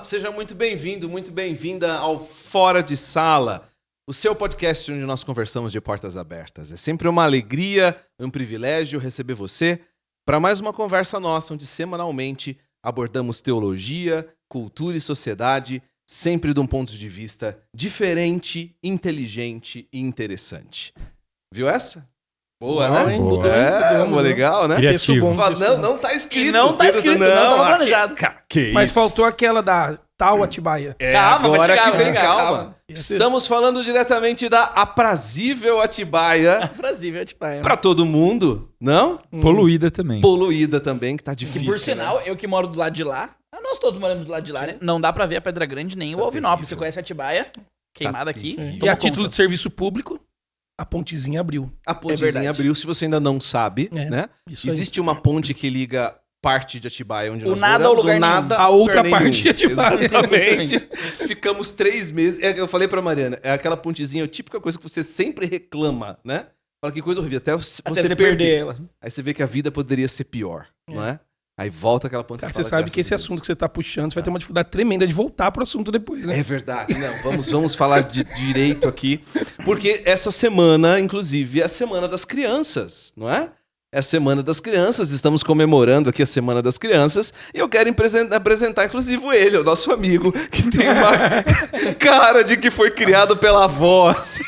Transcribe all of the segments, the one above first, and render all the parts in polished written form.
Olá, seja muito bem-vindo, muito bem-vinda ao Fora de Sala, o seu podcast onde nós conversamos de portas abertas. É sempre uma alegria, um privilégio receber você para mais uma conversa nossa, onde semanalmente abordamos teologia, cultura e sociedade, sempre de um ponto de vista diferente, inteligente e interessante. Viu essa? Boa, né? Boa. Legal, né? Criativo. Não tá escrito. Não tá escrito, não tava planejado. Que isso? Mas faltou aquela da tal Atibaia. Calma, agora mas que vem, calma, calma. calma. Estamos falando diretamente da aprazível Atibaia Aprazível, tipo, pra todo mundo, não? Poluída também. Poluída também, que tá Que difícil. por sinal, eu que moro do lado de lá, nós todos moramos do lado de lá, né? Não dá pra ver a Pedra Grande nem o Alvinópolis. Você conhece a Atibaia? Queimada aqui. terrível. E a título de serviço público, a pontezinha abriu. A pontezinha verdade. abriu, se você ainda não sabe, É, né? isso aí. Existe uma ponte que liga parte de Atibaia, onde O nós nada ao moramos, lugar o nada nenhum. A ao outra lugar parte de Atibaia. Exatamente. Ficamos 3 meses. Eu falei pra Mariana, é aquela pontezinha, a típica coisa que você sempre reclama, né? Fala que coisa horrível, até você Até perder ela. Aí você vê que a vida poderia ser pior, não é? Aí volta aquela ponte. Cara, e você fala, sabe graças que esse a Deus. assunto que você tá puxando, você vai ter uma dificuldade tremenda de voltar pro assunto depois, né? É verdade, não. Vamos falar de direito aqui. Porque essa semana, inclusive, é a Semana das Crianças, não é? É a Semana das Crianças, estamos comemorando aqui a Semana das Crianças. E eu quero apresentar, inclusive, ele, o nosso amigo, que tem uma cara de que foi criado pela voz.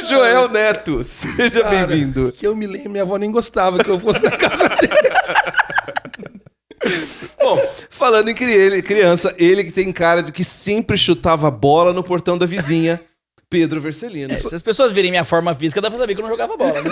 Joel Neto, seja Cara, bem-vindo. Que eu me lembro, minha avó nem gostava que eu fosse na casa dele. Bom, falando em criança, ele que tem cara de que sempre chutava a bola no portão da vizinha, Pedro Vercelino. Se as pessoas virem minha forma física, dá pra saber que eu não jogava bola, né?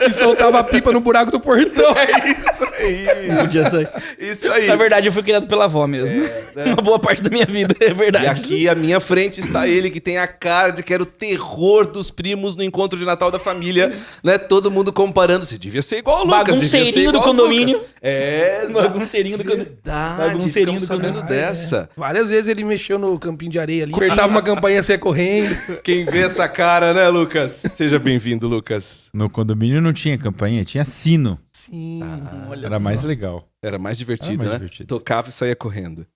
E soltava a pipa no buraco do portão. É isso aí. Podia ser. Isso aí. Na verdade, eu fui criado pela avó mesmo. Uma boa parte da minha vida, é verdade. E aqui à minha frente está ele que tem a cara de que era o terror dos primos no encontro de Natal da família, né? Todo mundo comparando. Você devia ser igual o Lucas. devia ser Bagunceirinho do igual aos condomínio. Lucas. É, Bagunceirinho do condomínio. Verdade, Bagunceirinho ficamos do sabendo condomínio. dessa. Várias vezes ele mexeu no campinho de areia ali, apertava uma campainha, saia correndo. Quem vê essa cara, né, Lucas? Seja bem-vindo, Lucas. No condomínio não tinha campainha, tinha sino. Sim. Olha Era só. mais legal. Era mais divertido, Era mais né? divertido. Tocava e saía correndo.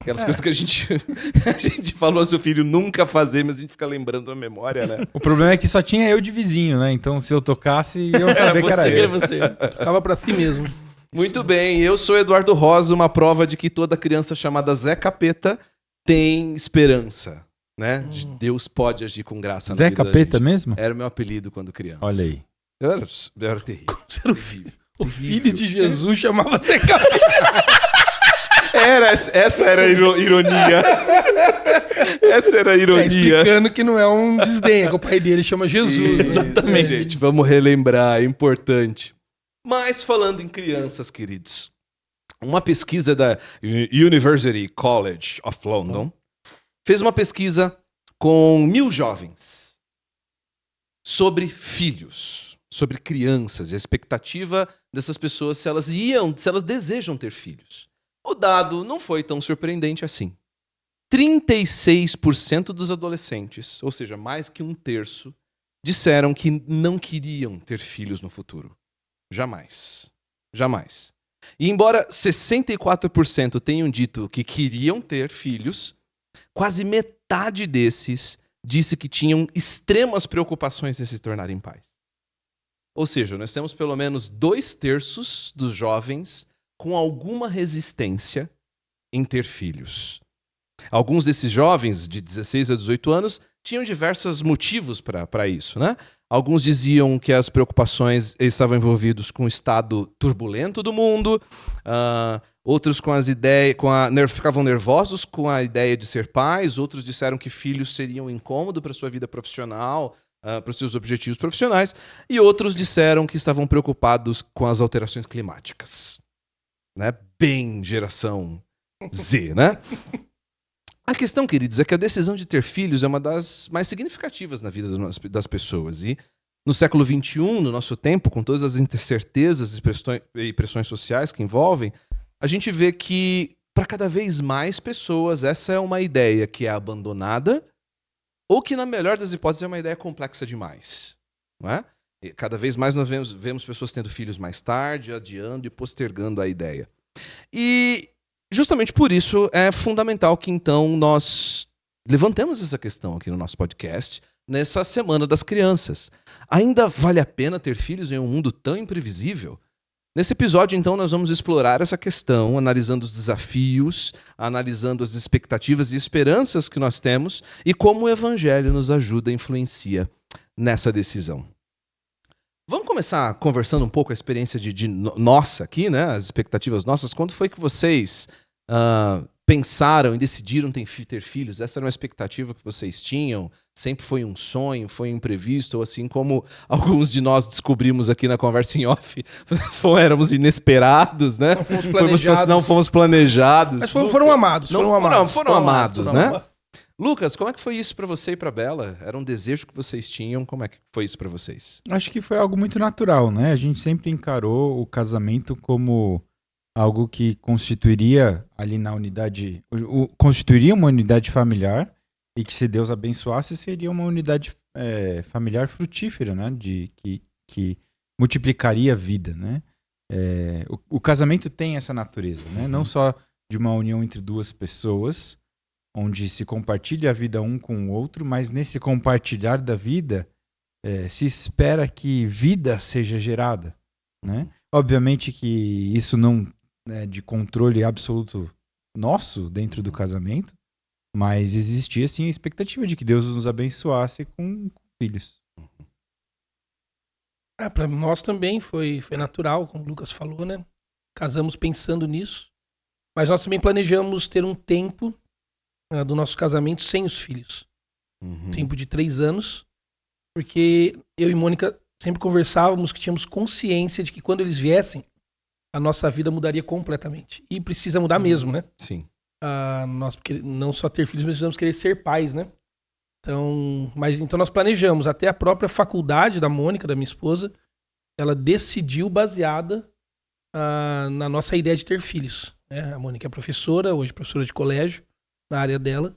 Aquelas coisas que a gente falou ao seu filho nunca fazer, mas a gente fica lembrando da memória, né? O problema é que só tinha eu de vizinho, né? Então se eu tocasse, eu sabia que era Era eu. você. Ficava pra si mesmo. Muito bem, eu sou Eduardo Rosa, uma prova de que toda criança chamada Zé Capeta tem esperança, né? Deus pode agir com graça na Zé vida da Capeta gente. mesmo? Era o meu apelido quando criança. Olha aí. Eu era terrível. Você era o filho de Jesus chamava Zé Capeta. Essa era a ironia. Essa era a ironia. Explicando que não é um desdém, é que o pai dele chama Jesus. Isso, Exatamente. gente, vamos relembrar, é importante. Mas falando em crianças, queridos, uma pesquisa da University College of London fez uma pesquisa com 1.000 jovens sobre filhos, sobre crianças, e a expectativa dessas pessoas se elas desejam ter filhos. O dado não foi tão surpreendente assim. 36% dos adolescentes, ou seja, mais que 1/3, disseram que não queriam ter filhos no futuro. Jamais. Jamais. E embora 64% tenham dito que queriam ter filhos, quase metade desses disse que tinham extremas preocupações em se tornarem pais. Ou seja, nós temos pelo menos 2/3 dos jovens com alguma resistência em ter filhos. Alguns desses jovens, de 16 a 18 anos, tinham diversos motivos para isso, né? Alguns diziam que as preocupações estavam envolvidos com o estado turbulento do mundo, outros ficavam nervosos com a ideia de ser pais, outros disseram que filhos seriam incômodo para sua vida profissional, para os seus objetivos profissionais, e outros disseram que estavam preocupados com as alterações climáticas. Né? Bem geração Z, né? A questão, queridos, é que a decisão de ter filhos é uma das mais significativas na vida das pessoas. E no século XXI, no nosso tempo, com todas as incertezas e pressões sociais que envolvem, a gente vê que, para cada vez mais pessoas, essa é uma ideia que é abandonada ou que, na melhor das hipóteses, é uma ideia complexa demais. Não é? E cada vez mais nós vemos pessoas tendo filhos mais tarde, adiando e postergando a ideia. E justamente por isso é fundamental que então nós levantemos essa questão aqui no nosso podcast nessa Semana das Crianças. Ainda vale a pena ter filhos em um mundo tão imprevisível? Nesse episódio, então, nós vamos explorar essa questão, analisando os desafios, analisando as expectativas e esperanças que nós temos e como o Evangelho nos ajuda e influencia nessa decisão. Vamos começar conversando um pouco a experiência de nossa aqui, né? As expectativas nossas. Quando foi que vocês pensaram e decidiram ter filhos? Essa era uma expectativa que vocês tinham? Sempre foi um sonho, foi imprevisto? Ou assim como alguns de nós descobrimos aqui na conversa em off, éramos inesperados, né? Não fomos planejados. Não fomos planejados. Mas foram amados. Foram amados, né? Lucas, como é que foi isso pra você e pra Bela? Era um desejo que vocês tinham? Como é que foi isso pra vocês? Acho que foi algo muito natural, né? A gente sempre encarou o casamento como algo que constituiria ali na unidade, constituiria uma unidade familiar e que, se Deus abençoasse, seria uma unidade familiar frutífera, né? Que multiplicaria a vida, né? O casamento tem essa natureza, né? Não só de uma união entre duas pessoas, onde se compartilha a vida um com o outro, mas nesse compartilhar da vida se espera que vida seja gerada, né? Obviamente que isso não é de controle absoluto nosso dentro do casamento, mas existia sim a expectativa de que Deus nos abençoasse com filhos. Para nós também foi natural, como o Lucas falou, né? Casamos pensando nisso, mas nós também planejamos ter um tempo do nosso casamento sem os filhos. Tempo de 3 anos, porque eu e Mônica sempre conversávamos que tínhamos consciência de que quando eles viessem, a nossa vida mudaria completamente. E precisa mudar mesmo, né? Sim. Nós não só ter filhos, mas precisamos querer ser pais, né? Então nós planejamos. Até a própria faculdade da Mônica, da minha esposa, ela decidiu baseada na nossa ideia de ter filhos, né? A Mônica é professora, hoje professora de colégio, na área dela.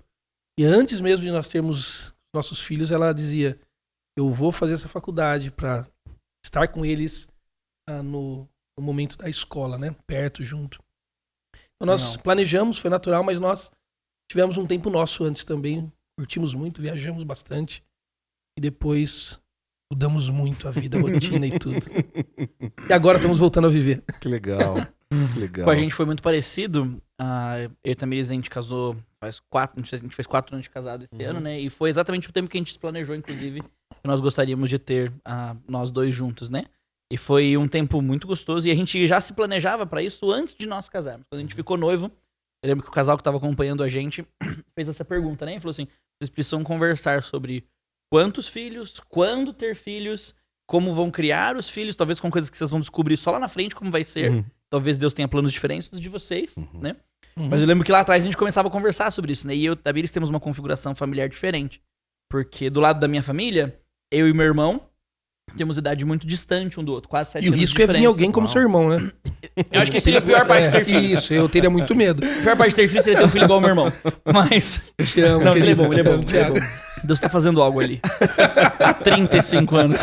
E antes mesmo de nós termos nossos filhos, ela dizia: eu vou fazer essa faculdade para estar com eles no momento da escola, né? Perto, junto. Então nós planejamos, foi natural, mas nós tivemos um tempo nosso antes também. Curtimos muito, viajamos bastante. E depois mudamos muito a vida, a rotina e tudo. E agora estamos voltando a viver. Que legal. Que legal. Com a gente foi muito parecido. Eu e a Tamiris, a gente casou faz 4 anos de casado esse ano, né? E foi exatamente o tempo que a gente se planejou, inclusive, que nós gostaríamos de ter nós dois juntos, né? E foi um tempo muito gostoso. E a gente já se planejava pra isso antes de nós casarmos. Quando a gente ficou noivo, eu lembro que o casal que tava acompanhando a gente fez essa pergunta, né? E falou assim: vocês precisam conversar sobre quantos filhos, quando ter filhos, como vão criar os filhos, talvez com coisas que vocês vão descobrir só lá na frente como vai ser. Talvez Deus tenha planos diferentes dos de vocês, né? Mas eu lembro que lá atrás a gente começava a conversar sobre isso, né? E eu e o Tamiris temos uma configuração familiar diferente. Porque do lado da minha família, eu e meu irmão temos idade muito distante um do outro, quase 7 anos de diferença. E o risco é vir alguém como seu irmão, né? Eu acho que seria a pior parte de ter filhos. Isso, eu teria muito medo. A pior parte de ter filho seria ter um filho igual ao meu irmão. Mas... Te amo, não, ele é bom, querido, ele é bom. Deus tá fazendo algo ali. Há 35 anos.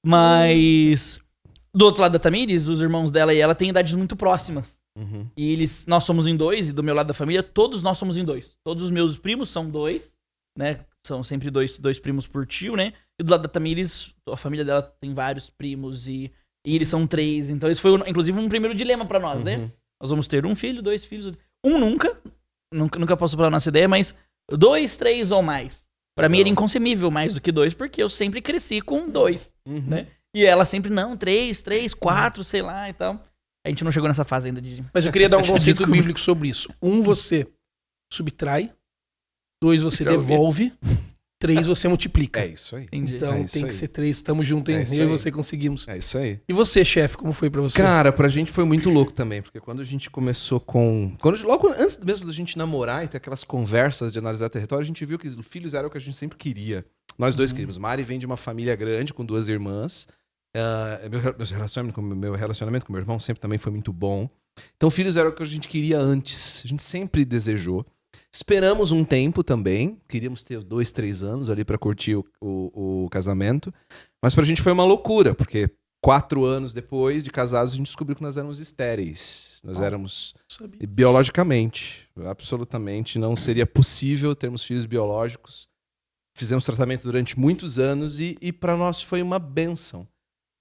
Mas... Do outro lado da Tamiris, os irmãos dela e ela têm idades muito próximas. E nós somos em 2, e do meu lado da família, todos nós somos em 2. Todos os meus primos são 2, né? São sempre dois primos por tio, né? E do lado da Tamiris, a família dela tem vários primos e eles são 3. Então isso foi, inclusive, um primeiro dilema pra nós, né? Nós vamos ter um filho, 2 filhos. Um nunca passou pela nossa ideia, mas 2, 3 ou mais. Pra mim era inconcebível mais do que 2, porque eu sempre cresci com 2, né? E ela sempre, não, 3, 4, sei lá e tal. A gente não chegou nessa fase ainda de... Mas eu queria dar um conceito bíblico sobre isso. 1, você subtrai. 2, você devolve. 3, você multiplica. É isso aí. Entendi. Então tem que ser 3. Tamo junto, hein? Eu e você conseguimos. É isso aí. E você, chefe, como foi pra você? Cara, pra gente foi muito louco também, porque quando a gente começou logo antes mesmo da gente namorar e ter aquelas conversas de analisar território, a gente viu que os filhos eram o que a gente sempre queria. Nós dois queríamos. Mari vem de uma família grande, com 2 irmãs. Meu relacionamento com meu irmão sempre também foi muito bom. Então, filhos era o que a gente queria antes. A gente sempre desejou. Esperamos um tempo também. Queríamos ter 2, 3 anos ali pra curtir o casamento. Mas pra gente foi uma loucura, porque 4 anos depois de casados, a gente descobriu que nós éramos estéreis. Nós éramos Sabia. biologicamente, absolutamente não seria possível termos filhos biológicos. Fizemos tratamento durante muitos anos e para nós foi uma bênção.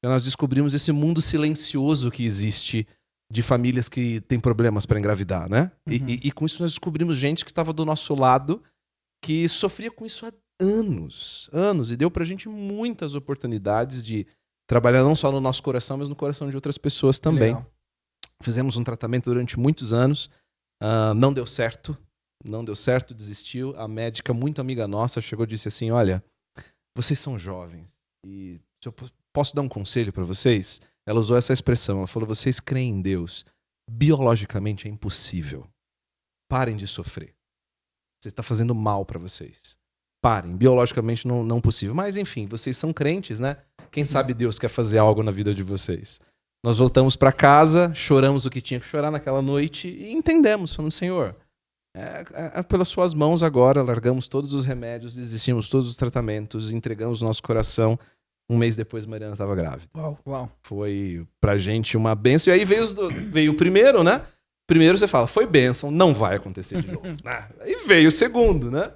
Nós descobrimos esse mundo silencioso que existe de famílias que têm problemas para engravidar, né? E com isso nós descobrimos gente que estava do nosso lado, que sofria com isso há anos, e deu pra gente muitas oportunidades de trabalhar não só no nosso coração, mas no coração de outras pessoas também. Legal. Fizemos um tratamento durante muitos anos, não deu certo, desistiu. A médica, muito amiga nossa, chegou e disse assim, olha, vocês são jovens e se eu posso dar um conselho para vocês? Ela usou essa expressão, ela falou, vocês creem em Deus, biologicamente é impossível. Parem de sofrer. Você está fazendo mal para vocês. Parem, biologicamente não possível. Mas enfim, vocês são crentes, né? Quem sabe Deus quer fazer algo na vida de vocês. Nós voltamos para casa, choramos o que tinha que chorar naquela noite e entendemos, falando, Senhor, é pelas suas mãos agora, largamos todos os remédios, desistimos todos os tratamentos, entregamos nosso coração. Um mês depois, Mariana estava grávida. Uau. Foi pra gente uma bênção. E aí veio o primeiro, né? Primeiro você fala, foi bênção, não vai acontecer de novo. Aí veio o segundo, né?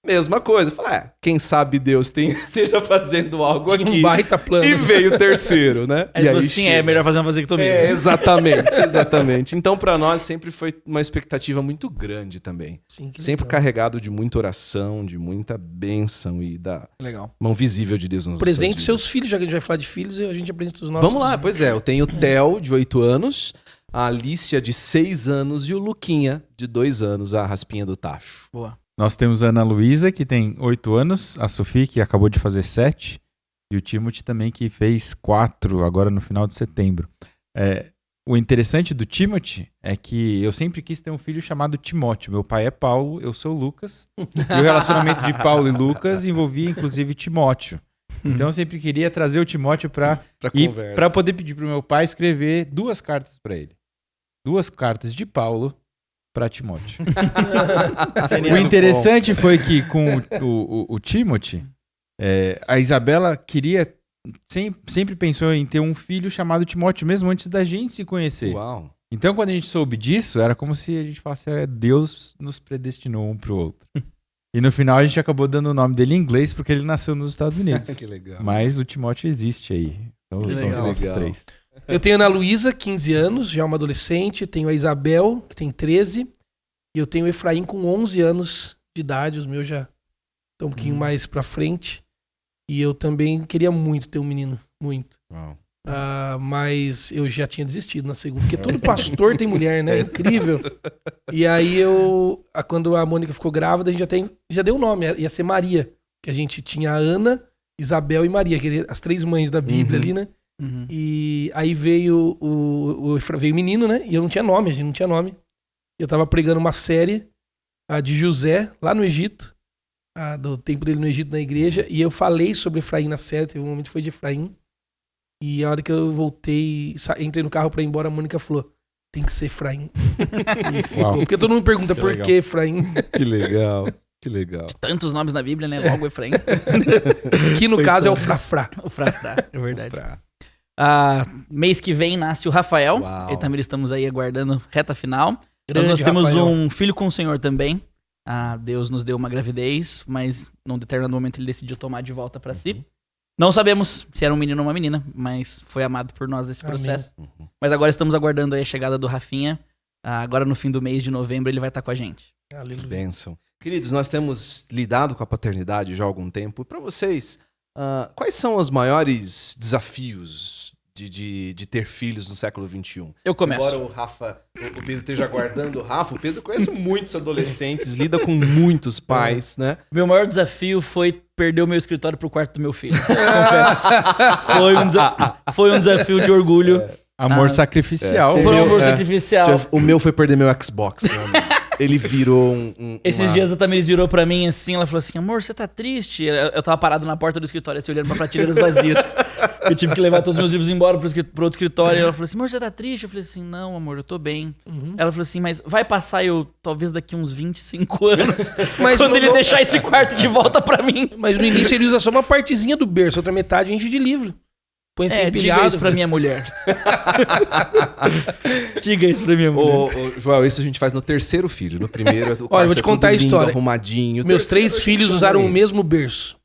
Mesma coisa. Fala, quem sabe Deus esteja fazendo algo aqui. Um baita plano. E veio o terceiro, né? Aí, assim, é melhor fazer uma vasectomia. Exatamente. Então, pra nós, sempre foi uma expectativa muito grande também. Sim, que Sempre legal. carregado de muita oração, de muita bênção e da Legal. mão visível de Deus nas nossas Presente vidas. seus filhos, já que a gente vai falar de filhos, a gente apresenta os nossos. Vamos lá, pois é. Eu tenho o Theo, de 8 anos, a Alicia, de 6 anos, e o Luquinha, de 2 anos, a raspinha do tacho. Boa. Nós temos a Ana Luísa, que tem 8 anos, a Sofia, que acabou de fazer 7, e o Timothy também, que fez 4 agora no final de setembro. O interessante do Timothy é que eu sempre quis ter um filho chamado Timóteo. Meu pai é Paulo, eu sou o Lucas. E o relacionamento de Paulo e Lucas envolvia, inclusive, Timóteo. Então eu sempre queria trazer o Timóteo para poder pedir para o meu pai escrever 2 cartas para ele. 2 cartas de Paulo para Timóteo. O interessante foi que com o Timothy, a Isabela queria, sempre pensou em ter um filho chamado Timóteo, mesmo antes da gente se conhecer. Uau. Então, quando a gente soube disso, era como se a gente falasse, Deus nos predestinou um pro outro. E no final a gente acabou dando o nome dele em inglês, porque ele nasceu nos Estados Unidos. Que legal. Mas o Timóteo existe aí. Então, são os nossos legal. 3. Eu tenho a Ana Luísa, 15 anos, já uma adolescente. Tenho a Isabel, que tem 13. E eu tenho o Efraim com 11 anos de idade. Os meus já estão um pouquinho mais pra frente. E eu também queria muito ter um menino. Muito. Uau. Mas eu já tinha desistido na segunda. Porque todo pastor tem mulher, né? É incrível. E aí quando a Mônica ficou grávida, a gente já deu o nome. Ia ser Maria. Que a gente tinha a Ana, Isabel e Maria. Que as 3 mães da Bíblia ali, né? Uhum. E aí veio veio o menino, né? E eu não tinha nome, a gente não tinha nome. Eu tava pregando uma série de José, lá no Egito, do tempo dele no Egito, na igreja, e eu falei sobre Efraim na série, teve um momento que foi de Efraim, e a hora que eu voltei, entrei no carro pra ir embora, a Mônica falou, tem que ser Efraim. E ficou, porque todo mundo pergunta por que Efraim. Que legal. Que legal. Tantos nomes na Bíblia, né? Logo Efraim. Que no caso é o Frafrá. O Frafrá, é verdade. Mês que vem nasce o Rafael. Uau. E também estamos aí aguardando reta final. Grande Nós temos Rafael. um filho com o Senhor também. Deus nos deu uma gravidez, mas num determinado momento ele decidiu tomar de volta pra si. Não sabemos se era um menino ou uma menina, mas foi amado por nós nesse processo. Mas agora estamos aguardando aí a chegada do Rafinha. Agora no fim do mês de novembro ele vai estar com a gente. Aleluia. Bênção. Queridos, nós temos lidado com a paternidade já há algum tempo. Para vocês, quais são os maiores desafios de ter filhos no século XXI? Eu começo. Embora o Pedro esteja aguardando o Rafa, o Pedro conhece muitos adolescentes, lida com muitos pais, né? Meu maior desafio foi perder o meu escritório pro quarto do meu filho. Confesso. Foi um desafio de orgulho. Amor sacrificial. Foi um amor sacrificial. O meu foi perder meu Xbox, meu amigo. Ele virou Esses dias a Tamiris virou pra mim assim, ela falou assim, amor, você tá triste? Eu tava parado na porta do escritório, assim, olhando pra prateleiras vazias. Eu tive que levar todos os meus livros embora pro outro escritório. E ela falou assim, amor, você tá triste? Eu falei assim, não, amor, eu tô bem. Ela falou assim, mas vai passar talvez daqui uns 25 anos, Mas quando ele não- deixar esse quarto de volta pra mim. Mas no início ele usa só uma partezinha do berço, outra metade enche de livro. Põe ser Diga empilhado. isso pra minha mulher. Diga isso pra minha mulher. Ô, Joel, isso a gente faz no terceiro filho. No primeiro, o Olha, eu vou te quarto contar a tudo lindo, história. arrumadinho. O Meus terceiro, 3 a gente filhos chama usaram o ele. mesmo berço.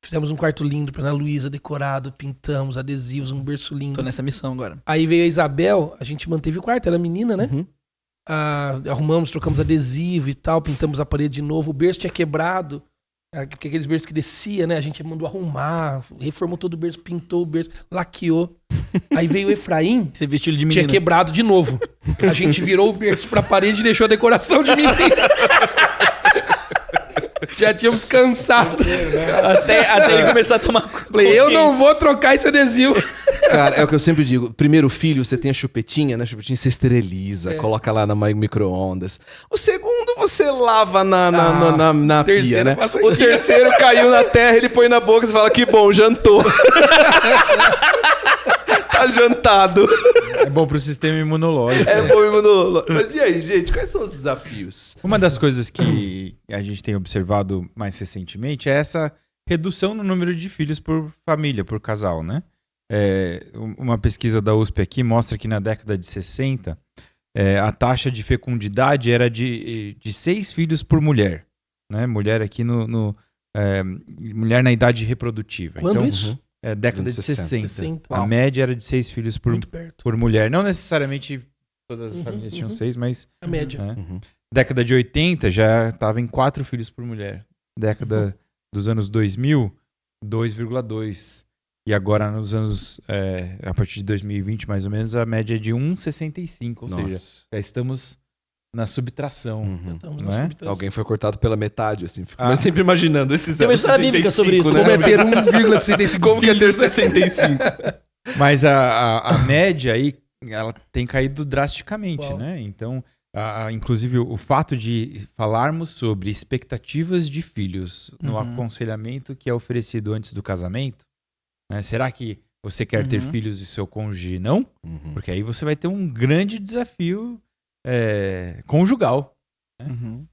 Fizemos um quarto lindo pra Ana Luísa, decorado, pintamos adesivos, um berço lindo. Tô nessa missão agora. Aí veio a Isabel, a gente manteve o quarto, era menina, né? Uhum. Arrumamos, trocamos adesivo e tal, pintamos a parede de novo. O berço tinha quebrado, porque aqueles berços que descia, né? A gente mandou arrumar, reformou todo o berço, pintou o berço, laqueou. Aí veio o Efraim, Você vestiu ele de tinha menina. quebrado de novo. A gente virou o berço pra parede e deixou a decoração de menina. Já tínhamos cansado. Até ele começar a tomar Falei, eu não vou trocar esse adesivo. Cara, é o que eu sempre digo. Primeiro filho, você tem a chupetinha, né? A chupetinha você esteriliza, coloca lá na micro-ondas. O segundo você lava na pia, terceiro né? passa O aqui. terceiro caiu na terra, ele põe na boca e você fala, que bom, jantou. Tá jantado. É bom pro sistema imunológico. É bom, imunológico. Mas e aí, gente, quais são os desafios? Uma das coisas que a gente tem observado mais recentemente é essa redução no número de filhos por família, por casal, né? Uma pesquisa da USP aqui mostra que na década de 60, a taxa de fecundidade era de 6 filhos por mulher, né? Mulher aqui mulher na idade reprodutiva. Quando então, isso? Década de 60. 60. A média era de 6 filhos Muito perto. por mulher. Não necessariamente todas as famílias tinham 6, mas... A média. né? Uhum. Década de 80 já estava em 4 filhos por mulher. Década dos anos 2000, 2,2. E agora nos anos, a partir de 2020 mais ou menos, a média é de 1,65. Ou seja, já estamos na subtração. Uhum. Estamos Não na é? subtração. Alguém foi cortado pela metade, assim. Fico mas sempre imaginando esses Tem uma história bíblica sobre isso. né? Como é ter 1,65 Como que é ter filhos? 65? Mas a média aí, ela tem caído drasticamente, Uau. né? Então, inclusive o fato de falarmos sobre expectativas de filhos no aconselhamento que é oferecido antes do casamento, né? Será que você quer ter filhos e seu cônjuge não? Uhum. Porque aí você vai ter um grande desafio conjugal. Uhum.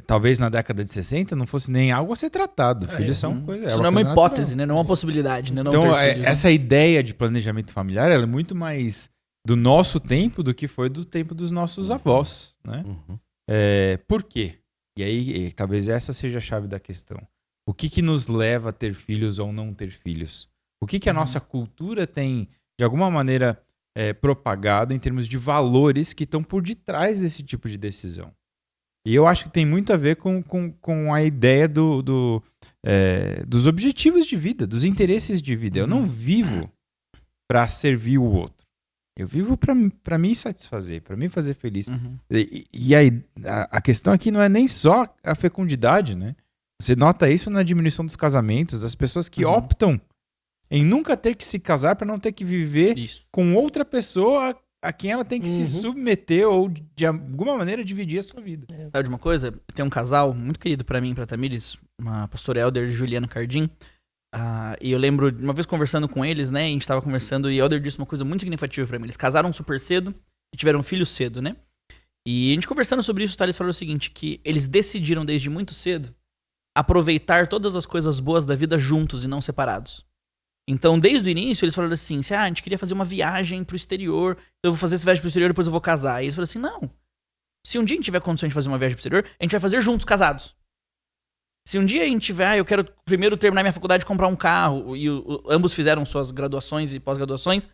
Talvez na década de 60 não fosse nem algo a ser tratado. Filhos são coisa. Isso não é uma coisa hipótese, natural. né? Não é uma possibilidade, né? Não Então, ter filhos, né? essa ideia de planejamento familiar ela é muito mais do nosso tempo do que foi do tempo dos nossos avós, né? Uhum. Por quê? E aí, talvez essa seja a chave da questão. O que nos leva a ter filhos ou não ter filhos? O que a nossa cultura tem, de alguma maneira, propagado em termos de valores que estão por detrás desse tipo de decisão? E eu acho que tem muito a ver com a ideia dos objetivos de vida, dos interesses de vida. Eu não vivo para servir o outro. Eu vivo para me satisfazer, para me fazer feliz. Uhum. E aí, a questão aqui não é nem só a fecundidade, né? Você nota isso na diminuição dos casamentos, das pessoas que optam em nunca ter que se casar para não ter que viver Isso. com outra pessoa a quem ela tem que se submeter ou de alguma maneira dividir a sua vida. Sabe de uma coisa? Tem um casal muito querido pra mim, pra Tamires, uma pastora Elder e Juliana Cardim. E eu lembro, uma vez conversando com eles, né? A gente tava conversando e Elder disse uma coisa muito significativa pra mim. Eles casaram super cedo e tiveram filho cedo, né? E a gente conversando sobre isso, eles falaram o seguinte, que eles decidiram desde muito cedo aproveitar todas as coisas boas da vida juntos e não separados. Então, desde o início, eles falaram assim, a gente queria fazer uma viagem pro exterior, eu vou fazer essa viagem pro exterior, depois eu vou casar. E eles falaram assim, não. Se um dia a gente tiver condições de fazer uma viagem pro exterior, a gente vai fazer juntos, casados. Se um dia a gente tiver, eu quero primeiro terminar minha faculdade e comprar um carro, e ambos fizeram suas graduações e pós-graduações,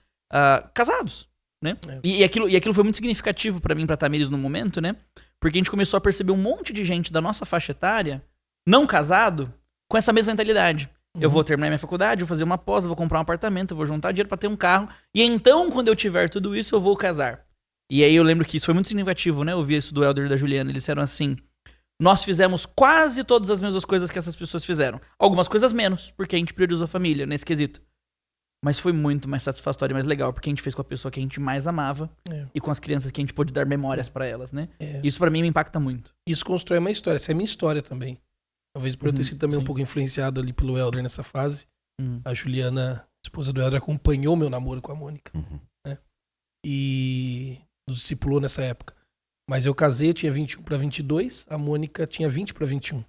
casados, né? E aquilo foi muito significativo pra mim, pra Tamires no momento, né? Porque a gente começou a perceber um monte de gente da nossa faixa etária, não casado, com essa mesma mentalidade. Eu vou terminar minha faculdade, vou fazer uma pós, vou comprar um apartamento, vou juntar dinheiro pra ter um carro, e então, quando eu tiver tudo isso, eu vou casar. E aí eu lembro que isso foi muito significativo, né? Eu vi isso do Elder e da Juliana, eles disseram assim, nós fizemos quase todas as mesmas coisas que essas pessoas fizeram. Algumas coisas menos, porque a gente priorizou a família nesse quesito. Mas foi muito mais satisfatório e mais legal, porque a gente fez com a pessoa que a gente mais amava e com as crianças que a gente pôde dar memórias pra elas, né? Isso pra mim me impacta muito. Isso constrói uma história. Essa é a minha história também. Talvez por eu ter sido também um pouco influenciado ali pelo Elder nessa fase. A Juliana, esposa do Elder, acompanhou meu namoro com a Mônica. Né? E nos discipulou nessa época. Mas eu casei, eu tinha 21 para 22, a Mônica tinha 20 para 21.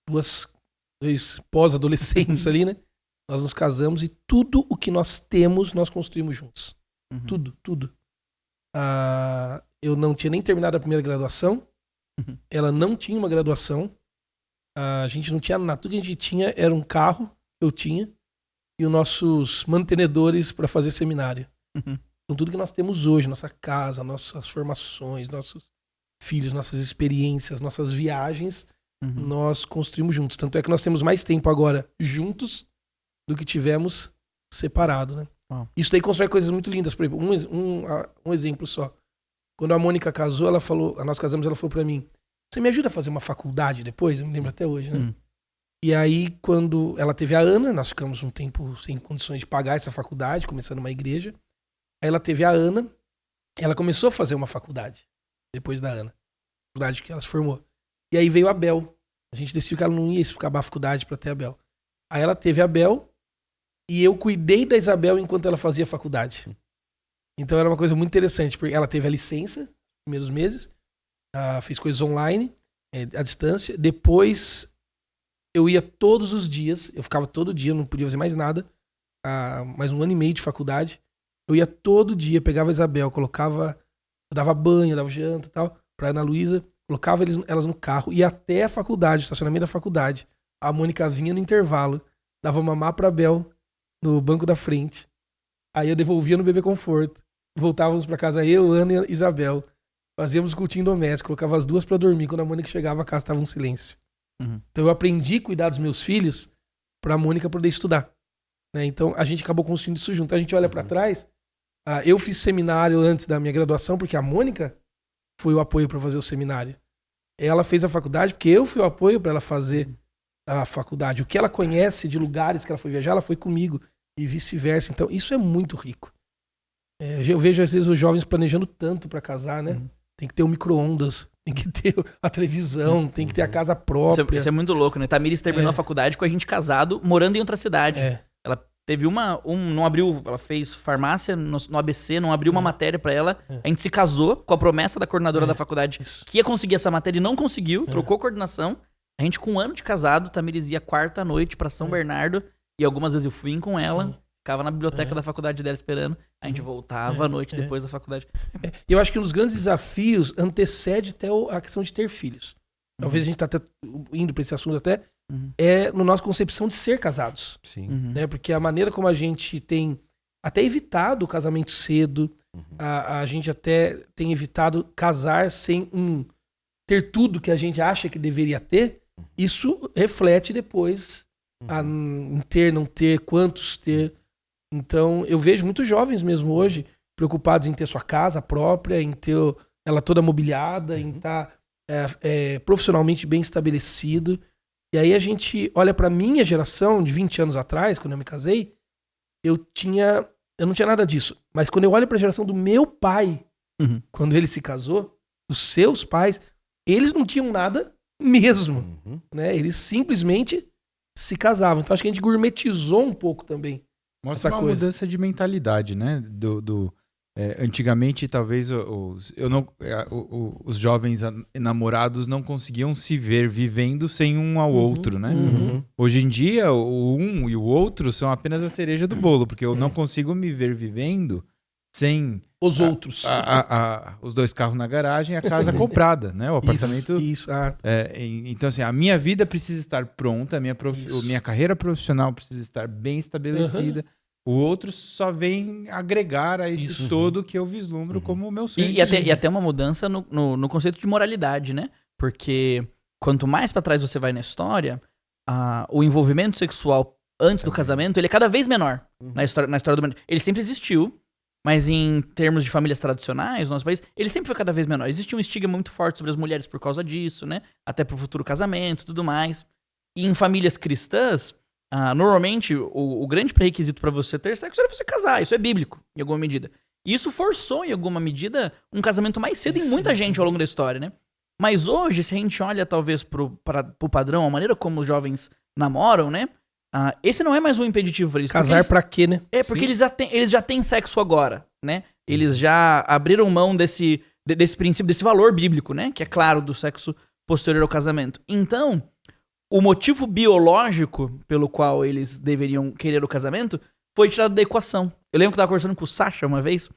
Dois pós-adolescentes ali, né? Nós nos casamos e tudo o que nós temos, nós construímos juntos. Uhum. Tudo. Eu não tinha nem terminado a primeira graduação. Uhum. Ela não tinha uma graduação. A gente não tinha nada. Tudo que a gente tinha era um carro, eu tinha, e os nossos mantenedores para fazer seminário. Uhum. Então, tudo que nós temos hoje, nossa casa, nossas formações, nossos filhos, nossas experiências, nossas viagens, Uhum. nós construímos juntos. Tanto é que nós temos mais tempo agora juntos do que tivemos separado, né? Uau. Isso daí constrói coisas muito lindas. Por exemplo, um exemplo só. Quando a Mônica casou, nós casamos, ela falou pra mim, você me ajuda a fazer uma faculdade depois? Eu me lembro até hoje, né? Uhum. E aí, quando ela teve a Ana, nós ficamos um tempo sem condições de pagar essa faculdade, começando uma igreja. Aí ela teve a Ana, ela começou a fazer uma faculdade, depois da Ana. Faculdade que ela se formou. E aí veio a Bel. A gente decidiu que ela não ia acabar a faculdade pra ter a Bel. Aí ela teve a Bel e eu cuidei da Isabel enquanto ela fazia a faculdade. Então era uma coisa muito interessante, porque ela teve a licença, nos primeiros meses, fez coisas online, à distância. Depois eu ia todos os dias, eu ficava todo dia, não podia fazer mais nada, mais 1 ano e meio de faculdade. Eu ia todo dia, pegava a Isabel, eu dava banho, dava janta e tal, pra Ana Luísa, colocava elas no carro, ia até a faculdade, o estacionamento da faculdade. A Mônica vinha no intervalo, dava mamar pra Bel no banco da frente. Aí eu devolvia no Bebê Conforto. Voltávamos pra casa, eu, Ana e Isabel. Fazíamos cultinho doméstico, colocava as duas pra dormir. Quando a Mônica chegava, a casa tava um silêncio. Uhum. Então eu aprendi a cuidar dos meus filhos pra Mônica poder estudar. Né? Então a gente acabou construindo isso junto. A gente olha pra trás. Eu fiz seminário antes da minha graduação, porque a Mônica foi o apoio pra fazer o seminário. Ela fez a faculdade porque eu fui o apoio pra ela fazer a faculdade. O que ela conhece de lugares que ela foi viajar, ela foi comigo. E vice-versa. Então, isso é muito rico. Eu vejo, às vezes, os jovens planejando tanto pra casar, né? Uhum. Tem que ter o micro-ondas, tem que ter a televisão, tem que ter a casa própria. Isso é muito louco, né? Tamires terminou a faculdade com a gente casado, morando em outra cidade. Ela teve não abriu, ela fez farmácia no ABC, não abriu uma matéria pra ela. A gente se casou com a promessa da coordenadora da faculdade que ia conseguir essa matéria e não conseguiu, trocou coordenação. A gente, com 1 ano de casado, Tamires ia quarta à noite pra São Bernardo. E algumas vezes eu fui com ela, ficava na biblioteca da faculdade dela esperando. A gente voltava à noite depois da faculdade. Eu acho que um dos grandes desafios antecede até a questão de ter filhos. Talvez a gente tá até indo pra esse assunto até, é no nossa concepção de ser casados. Sim. Né? Porque a maneira como a gente tem até evitado o casamento cedo, a gente até tem evitado casar sem ter tudo que a gente acha que deveria ter, isso reflete depois em ter, não ter, quantos ter. Então, eu vejo muitos jovens mesmo hoje preocupados em ter sua casa própria, em ter ela toda mobiliada, em estar profissionalmente bem estabelecido. E aí a gente olha pra minha geração, de 20 anos atrás, quando eu me casei, eu não tinha nada disso. Mas quando eu olho pra geração do meu pai, quando ele se casou, os seus pais, eles não tinham nada mesmo. Né? Eles simplesmente se casavam. Então acho que a gente gourmetizou um pouco também. Mostra essa uma coisa. mudança de mentalidade, né? Antigamente, talvez os jovens namorados não conseguiam se ver vivendo sem um ao outro, né? Hoje em dia, o um e o outro são apenas a cereja do bolo, porque eu não consigo me ver vivendo sem Os outros. os 2 carros na garagem e a casa comprada, né? O apartamento. Isso. Então, assim, a minha vida precisa estar pronta, a minha carreira profissional precisa estar bem estabelecida. O outro só vem agregar a esse todo que eu vislumbro como o meu sonho. E até uma mudança no conceito de moralidade, né? Porque quanto mais pra trás você vai na história, o envolvimento sexual antes do casamento, ele é cada vez menor na história do mundo. Ele sempre existiu, mas em termos de famílias tradicionais, no nosso país, ele sempre foi cada vez menor. Existe um estigma muito forte sobre as mulheres por causa disso, né? Até pro futuro casamento e tudo mais. E em famílias cristãs, normalmente o grande pré-requisito pra você ter sexo era você casar. Isso é bíblico, em alguma medida. E isso forçou, em alguma medida, um casamento mais cedo em muita gente ao longo da história, né? Mas hoje, se a gente olha talvez pro padrão, a maneira como os jovens namoram, né? Esse não é mais um impeditivo pra eles. Casar pra quê, né? Porque eles já têm sexo agora, né? Eles já abriram mão desse princípio, desse valor bíblico, né? Que é claro, do sexo posterior ao casamento. Então, o motivo biológico pelo qual eles deveriam querer o casamento foi tirado da equação. Eu lembro que eu tava conversando com o Sasha uma vez,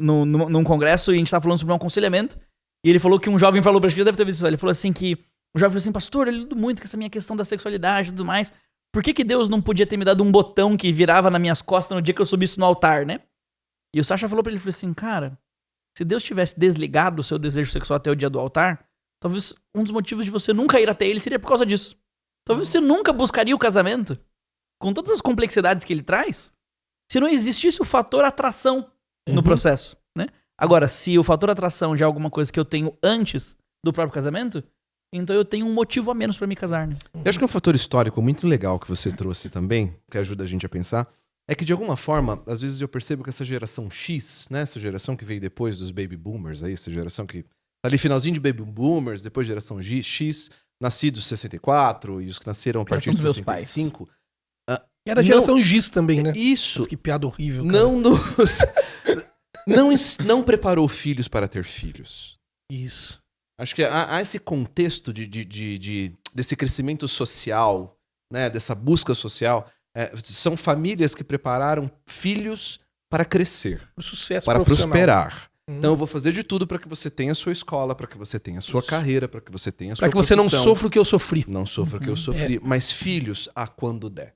num congresso, e a gente tava falando sobre um aconselhamento, e ele falou que um jovem falou pra gente, já deve ter visto isso, ele falou assim que, o jovem falou assim, pastor, eu lido muito com essa minha questão da sexualidade e tudo mais, por que Deus não podia ter me dado um botão que virava nas minhas costas no dia que eu subisse no altar, né? E o Sasha falou pra ele, falou assim, cara, se Deus tivesse desligado o seu desejo sexual até o dia do altar, talvez um dos motivos de você nunca ir até ele seria por causa disso. Talvez você nunca buscaria o casamento, com todas as complexidades que ele traz, se não existisse o fator atração no processo, né? Agora, se o fator atração já é alguma coisa que eu tenho antes do próprio casamento, então eu tenho um motivo a menos pra me casar, né? Eu acho que um fator histórico muito legal que você trouxe também, que ajuda a gente a pensar, é que de alguma forma, às vezes eu percebo que essa geração X, né, essa geração que veio depois dos baby boomers, aí, essa geração que tá ali finalzinho de baby boomers, depois geração X, nascidos em 64 e os que nasceram a partir de 65. Era a geração Giz também, né? Isso. Nossa, que piada horrível, cara. Não preparou filhos para ter filhos. Isso. Acho que há esse contexto desse crescimento social, né, dessa busca social. São famílias que prepararam filhos para crescer, O sucesso para profissional. prosperar. Então eu vou fazer de tudo para que você tenha a sua escola, para que você tenha a sua carreira, para que você tenha a sua Pra que você não profissão. sofra o que eu sofri. Não sofra o que eu sofri. Mas filhos, quando der.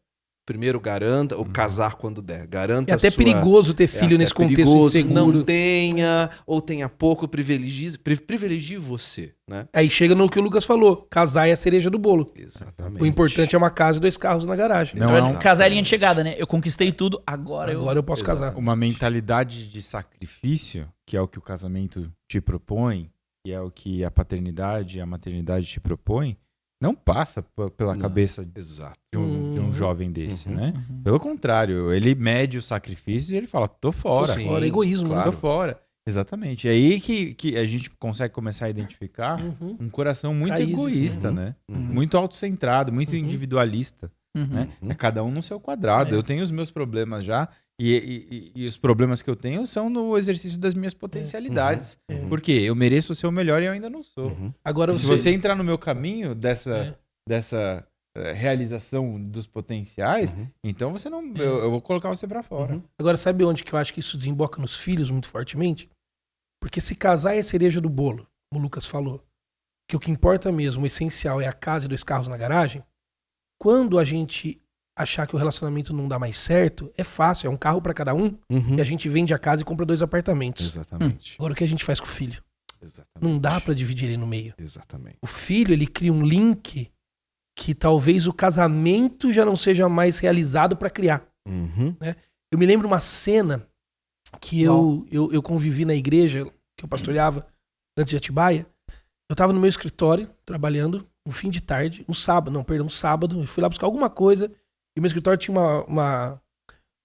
Primeiro garanta, ou casar quando der. Garanta É até a sua... perigoso ter filho nesse contexto perigoso, inseguro. não tenha, ou tenha pouco, privilegie você, né? Aí chega no que o Lucas falou. Casar é a cereja do bolo. Exatamente. O importante é uma casa e 2 carros na garagem. Não é um- Casar é a linha de chegada, né? Eu conquistei tudo, agora Agora eu posso casar. uma mentalidade de sacrifício, que é o que o casamento te propõe, que é o que a paternidade e a maternidade te propõem, não passa pela Não. cabeça Exato. de um jovem desse, Uhum. né? Pelo contrário, ele mede os sacrifícios e ele fala, tô fora. Sim, Fora egoísmo, claro. Tô fora. Exatamente. É aí que a gente consegue começar a identificar um coração muito Raízes, egoísta, né? Uhum. Muito autocentrado, muito individualista. Né? É cada um no seu quadrado. Eu tenho os meus problemas já, e os problemas que eu tenho são no exercício das minhas potencialidades. Porque eu mereço o seu melhor e eu ainda não sou. Agora E se você entrar no meu caminho dessa realização dos potenciais, então você não, eu vou colocar você pra fora. Agora, sabe onde que eu acho que isso desemboca nos filhos muito fortemente? Porque se casar é a cereja do bolo, como o Lucas falou, que o que importa mesmo, o essencial é a casa e 2 carros na garagem, quando a gente achar que o relacionamento não dá mais certo, é fácil, é um carro pra cada um, e a gente vende a casa e compra 2 apartamentos. Exatamente. Agora, o que a gente faz com o filho? Exatamente. Não dá pra dividir ele no meio. Exatamente. O filho, ele cria um link que talvez o casamento já não seja mais realizado pra criar. Uhum. Eu me lembro uma cena que eu convivi na igreja que eu pastoreava antes de Atibaia. Eu tava no meu escritório, trabalhando, um fim de tarde, um sábado, eu fui lá buscar alguma coisa, e meu escritório tinha uma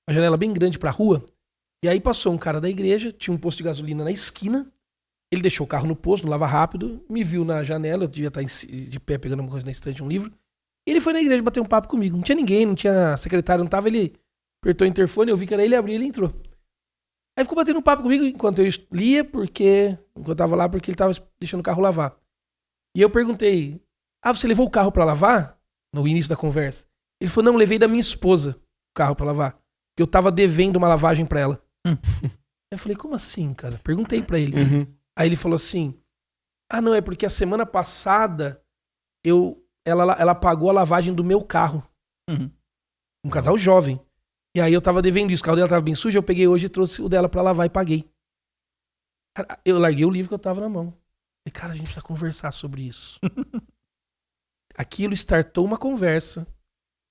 janela bem grande pra rua, e aí passou um cara da igreja, tinha um posto de gasolina na esquina, ele deixou o carro no posto, no lava rápido, me viu na janela, eu devia estar de pé pegando uma coisa na estante, um livro, e ele foi na igreja bater um papo comigo. Não tinha ninguém, não tinha secretário, não tava, ele apertou o interfone, eu vi que era ele, abri, ele entrou. Aí ficou batendo um papo comigo enquanto eu lia, enquanto eu tava lá, porque ele tava deixando o carro lavar. E eu perguntei, você levou o carro pra lavar? No início da conversa. Ele falou, não, levei da minha esposa o carro pra lavar. Eu tava devendo uma lavagem pra ela. Eu falei, como assim, cara? Perguntei pra ele. Aí ele falou assim, não, é porque a semana passada ela pagou a lavagem do meu carro. Um casal jovem. E aí eu tava devendo isso, o carro dela tava bem sujo, eu peguei hoje e trouxe o dela pra lavar e paguei. Cara, eu larguei o livro que eu tava na mão. Falei, cara, a gente precisa conversar sobre isso. Aquilo startou uma conversa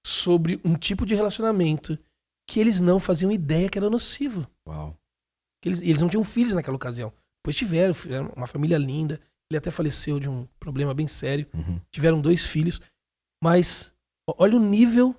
sobre um tipo de relacionamento que eles não faziam ideia que era nocivo. Uau. Eles não tinham filhos naquela ocasião. Depois tiveram, uma família linda. Ele até faleceu de um problema bem sério. Tiveram 2 filhos. Mas olha o nível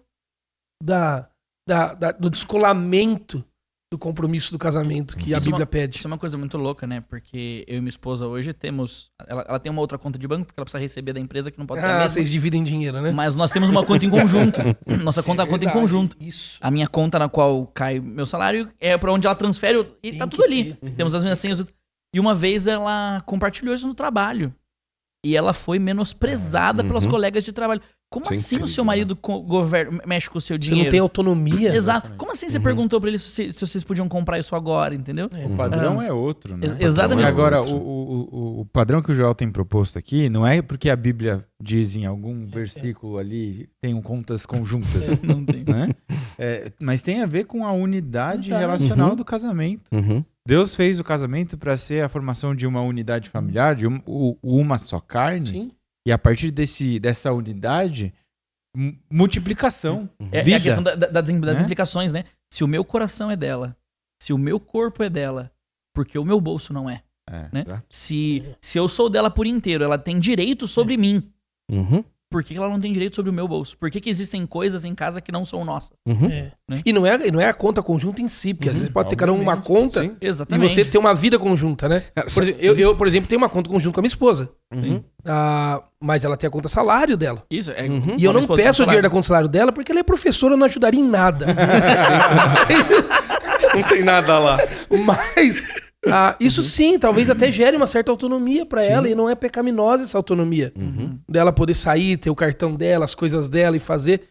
do descolamento do compromisso do casamento que a Bíblia pede. Isso é uma coisa muito louca, né? Porque eu e minha esposa hoje temos... Ela tem uma outra conta de banco, porque ela precisa receber da empresa que não pode ser a mesma. Vocês dividem dinheiro, né? Mas nós temos uma conta em conjunto. Nossa conta é conta em Verdade, conjunto. Isso. A minha conta na qual cai meu salário é pra onde ela transfere e tá tudo ali. Temos as minhas senhas. E uma vez ela compartilhou isso no trabalho. E ela foi menosprezada pelos colegas de trabalho. como Isso é assim o incrível, seu marido mexe com o seu Você dinheiro? não tem autonomia. Exato. Como assim você perguntou pra eles se vocês podiam comprar isso agora, entendeu? O padrão é outro, né? Exatamente. E agora, outro. o padrão que o Joel tem proposto aqui não é porque a Bíblia diz em algum versículo ali, tem contas conjuntas, Não tem. né? Mas tem a ver com a unidade relacional do casamento. Uhum. Deus fez o casamento para ser a formação de uma unidade familiar, de uma só carne, Sim. e a partir dessa unidade, multiplicação, É vida. a questão das né? implicações, né? Se o meu coração é dela, se o meu corpo é dela, porque o meu bolso não é. Né? Exato. Se eu sou dela por inteiro, ela tem direito sobre mim. Uhum. Por que ela não tem direito sobre o meu bolso? Por que existem coisas em casa que não são nossas? Uhum. É. Né? E não é a conta conjunta em si, porque às vezes pode ter cada um uma conta Sim. e Exatamente. você ter uma vida conjunta, né? Cara, Eu, por exemplo, tenho uma conta conjunta com a minha esposa. Uhum. Mas ela tem a conta salário dela. Isso, é. Uhum. E eu não Uma esposa peço o com dinheiro da salário. conta salário dela porque ela é professora, não ajudaria em nada. Não tem nada lá. Mas isso sim, talvez até gere uma certa autonomia pra ela e não é pecaminosa essa autonomia. Dela poder sair, ter o cartão dela, as coisas dela e fazer.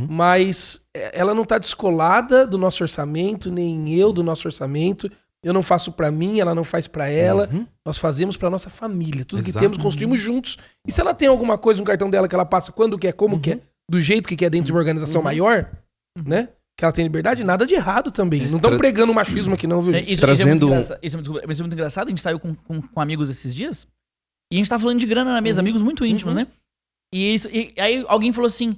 Mas ela não tá descolada do nosso orçamento, nem eu do nosso orçamento. Eu não faço pra mim, ela não faz pra ela. Nós fazemos pra nossa família. Tudo que Exato. temos, construímos juntos. E se ela tem alguma coisa no cartão dela que ela passa quando quer, como quer, do jeito que quer dentro de uma organização maior, né? Que ela tem liberdade, nada de errado também. Não estão pregando o machismo aqui não, viu? gente? Trazendo- Isso é muito engraçado. A gente saiu com amigos esses dias e a gente tava falando de grana na mesa, amigos muito íntimos, né? E aí alguém falou assim: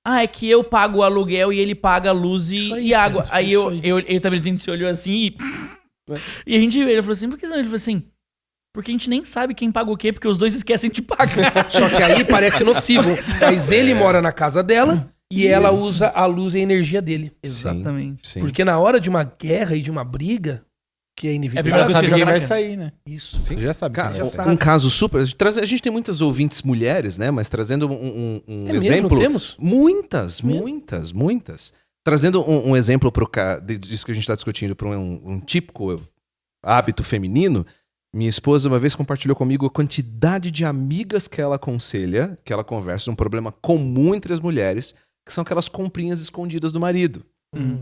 é que eu pago o aluguel e ele paga a luz Isso aí, e água. cara, Aí isso eu aí. ele também se olhou assim e ele falou assim: por que não? Ele falou assim: porque a gente nem sabe quem paga o quê, porque os dois esquecem de pagar. Só que aí parece nocivo. Mas ele mora na casa dela e ela usa a luz e a energia dele. Exatamente. Sim. Porque na hora de uma guerra e de uma briga, que é É a inevitável. primeira Já coisa que sabe joga quem na vai cara. sair, né? Isso. Você já sabe. Cara, quem já vai sair. sabe. um caso super. A gente tem muitas ouvintes mulheres, né? Mas trazendo um É exemplo. mesmo? Temos? Muitas. Trazendo um exemplo disso que a gente está discutindo para um típico hábito feminino. Minha esposa uma vez compartilhou comigo a quantidade de amigas que ela aconselha, que ela conversa, um problema comum entre as mulheres, que são aquelas comprinhas escondidas do marido.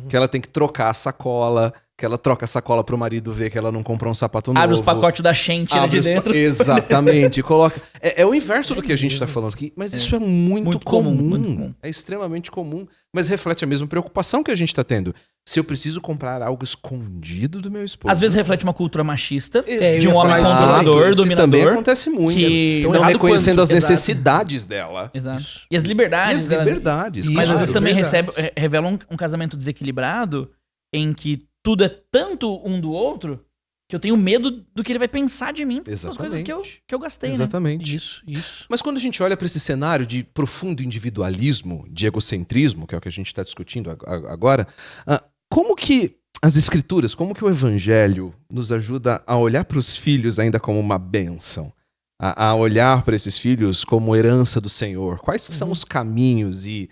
Que ela tem que trocar a sacola, que ela troca a sacola pro marido ver que ela não comprou um sapato novo. Abre os pacotes da Shein, tira de dentro. Exatamente. Coloca. É o inverso do que a gente tá falando aqui, mas isso é muito comum. muito comum. É extremamente comum. Mas reflete a mesma preocupação que a gente tá tendo. Se eu preciso comprar algo escondido do meu esposo. Às vezes reflete uma cultura machista Exato. de um homem Exato. controlador, Isso também dominador. acontece muito. que- Não Tão errado reconhecendo quanto. as Exato. necessidades dela. Exato. Isso. E as liberdades. E as dela. liberdades. Isso. Mas às Claro, vezes também verdade. revela um casamento desequilibrado em que tudo é tanto um do outro que eu tenho medo do que ele vai pensar de mim. As coisas que eu gastei, né? Exatamente. Isso. Mas quando a gente olha para esse cenário de profundo individualismo, de egocentrismo, que é o que a gente está discutindo agora, como que as escrituras, como que o evangelho nos ajuda a olhar para os filhos ainda como uma bênção? A olhar para esses filhos como herança do Senhor? Quais que são os caminhos e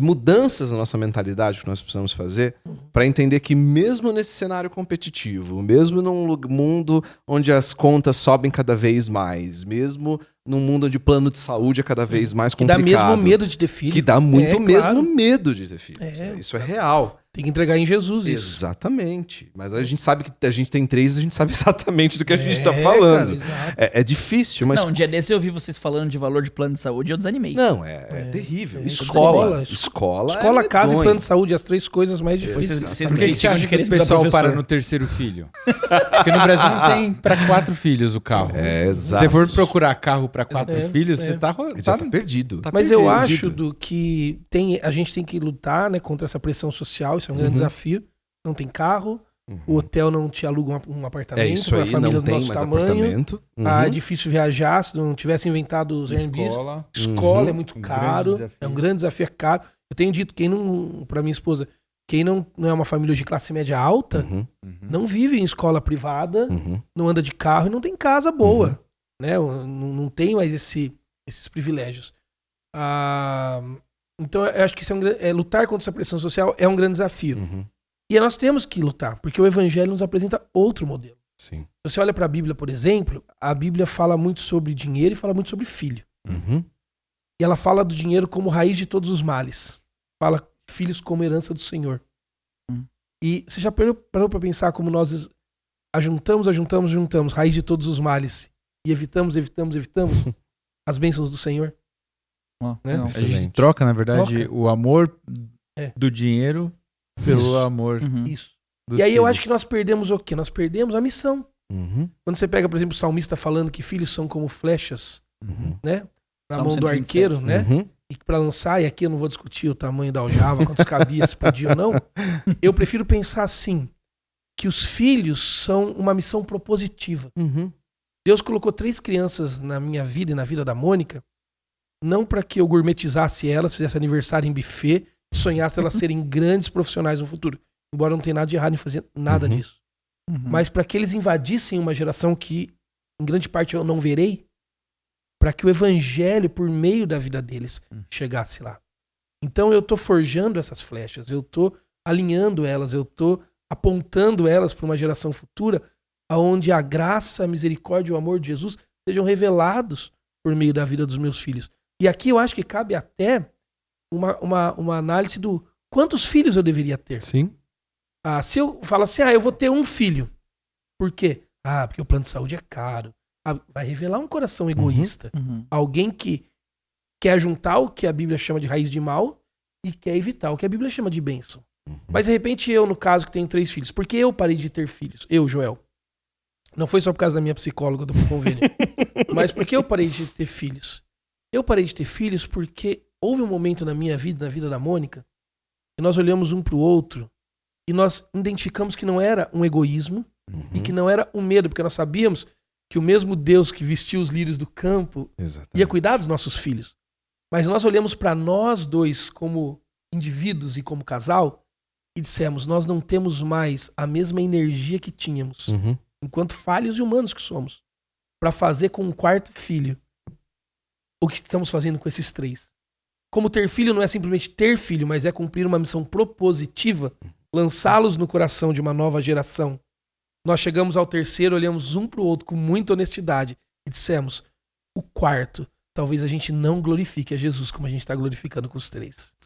mudanças na nossa mentalidade que nós precisamos fazer para entender que mesmo nesse cenário competitivo, mesmo num mundo onde as contas sobem cada vez mais, mesmo num mundo onde o plano de saúde é cada vez mais Que dá complicado, mesmo medo de ter filho. que dá muito É, mesmo claro. medo de ter filhos. É. Isso é real. Tem que entregar em Jesus isso. Exatamente. Mas a gente sabe que a gente tem 3, a gente sabe exatamente do que a gente está Cara, falando. exato. É difícil, mas Não, um dia desse eu vi vocês falando de valor de plano de saúde e eu desanimei. não, é terrível. É. Escola, Escola, é casa e medonho. plano de saúde, as 3 coisas mais difíceis. Vocês Por me que você criticam acha de que querer o se virar pessoal professor. para no terceiro filho? Porque no Brasil não tem para 4 filhos o carro. É, Se exato. você for procurar carro para 4 É, filhos, é. você tá Já tá perdido. Mas eu acho que a gente tem que lutar, né, contra essa pressão social, isso é um grande desafio. Não tem carro, o hotel não te aluga um apartamento É isso para a aí, família não do tem nosso mais tamanho. apartamento. É difícil viajar se não tivesse inventado os Airbnbs. Escola é muito Um caro, grande desafio. é um grande desafio, é caro. Eu tenho dito, para minha esposa, quem não é uma família de classe média alta, não vive em escola privada, não anda de carro e não tem casa boa. Né? Não tem mais esses privilégios. Então, eu acho que isso lutar contra essa pressão social é um grande desafio. E nós temos que lutar, porque o evangelho nos apresenta outro modelo. Sim. Se você olha para a Bíblia, por exemplo, a Bíblia fala muito sobre dinheiro e fala muito sobre filho. E ela fala do dinheiro como raiz de todos os males. Fala filhos como herança do Senhor. E você já parou para pensar como nós ajuntamos raiz de todos os males e evitamos as bênçãos do Senhor? Né? Não. A gente troca, na verdade, o amor do dinheiro pelo amor Isso. dos E aí eu filhos. acho que nós perdemos o quê? Nós perdemos a missão. Quando você pega, por exemplo, o salmista falando que filhos são como flechas, né? Na Salmo mão do 127. arqueiro, né? E para lançar, e aqui eu não vou discutir o tamanho da aljava, quantos cabia, se podia ou não. Eu prefiro pensar assim, que os filhos são uma missão propositiva. Deus colocou 3 crianças na minha vida e na vida da Mônica, não para que eu gourmetizasse elas, fizesse aniversário em buffet, e sonhasse elas serem grandes profissionais no futuro. Embora não tenha nada de errado em fazer nada disso. Mas para que eles invadissem uma geração que, em grande parte, eu não verei, para que o evangelho, por meio da vida deles, chegasse lá. Então eu tô forjando essas flechas, eu tô alinhando elas, eu tô apontando elas para uma geração futura, onde a graça, a misericórdia e o amor de Jesus sejam revelados por meio da vida dos meus filhos. E aqui eu acho que cabe até uma análise do quantos filhos eu deveria ter. Sim. Se eu falo assim, eu vou ter um filho. Por quê? Porque o plano de saúde é caro. Vai revelar um coração egoísta. Alguém que quer juntar o que a Bíblia chama de raiz de mal e quer evitar o que a Bíblia chama de bênção. Mas de repente eu, no caso, que tenho 3 filhos. Por que eu parei de ter filhos? Eu, Joel. Não foi só por causa da minha psicóloga do convênio. Mas por que eu parei de ter filhos? Eu parei de ter filhos porque houve um momento na minha vida, na vida da Mônica, que nós olhamos um pro outro e nós identificamos que não era um egoísmo e que não era um medo, porque nós sabíamos que o mesmo Deus que vestiu os lírios do campo ia cuidar dos nossos filhos. Mas nós olhamos para nós dois como indivíduos e como casal e dissemos, nós não temos mais a mesma energia que tínhamos, enquanto falhos e humanos que somos, para fazer com um 4º filho o que estamos fazendo com esses 3. Como ter filho não é simplesmente ter filho, mas é cumprir uma missão propositiva, lançá-los no coração de uma nova geração. Nós chegamos ao 3º, olhamos um para o outro com muita honestidade e dissemos, o 4º, talvez a gente não glorifique a Jesus como a gente está glorificando com os 3.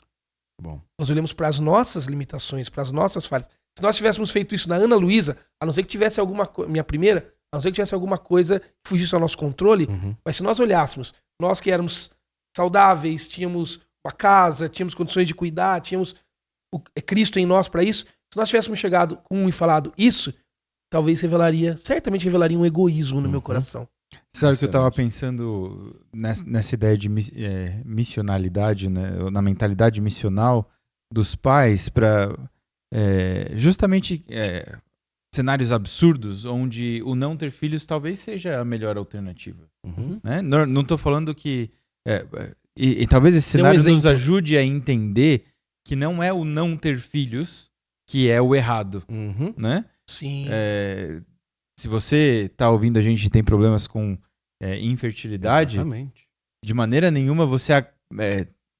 Bom. Nós olhamos para as nossas limitações, para as nossas falhas. Se nós tivéssemos feito isso na Ana Luísa, a não ser que tivesse minha primeira, a não ser que tivesse alguma coisa que fugisse ao nosso controle, mas se nós olhássemos, nós que éramos saudáveis, tínhamos uma casa, tínhamos condições de cuidar, tínhamos Cristo em nós para isso, se nós tivéssemos chegado com um e falado isso, talvez certamente revelaria um egoísmo no meu coração. Sabe que eu estava pensando nessa ideia de missionalidade, né, na mentalidade missional dos pais para justamente cenários absurdos onde o não ter filhos talvez seja a melhor alternativa. Né? Não estou falando que... E talvez esse cenário nos ajude a entender que não é o não ter filhos que é o errado. Né? Sim. Se você está ouvindo a gente e tem problemas com infertilidade, Exatamente. de maneira nenhuma você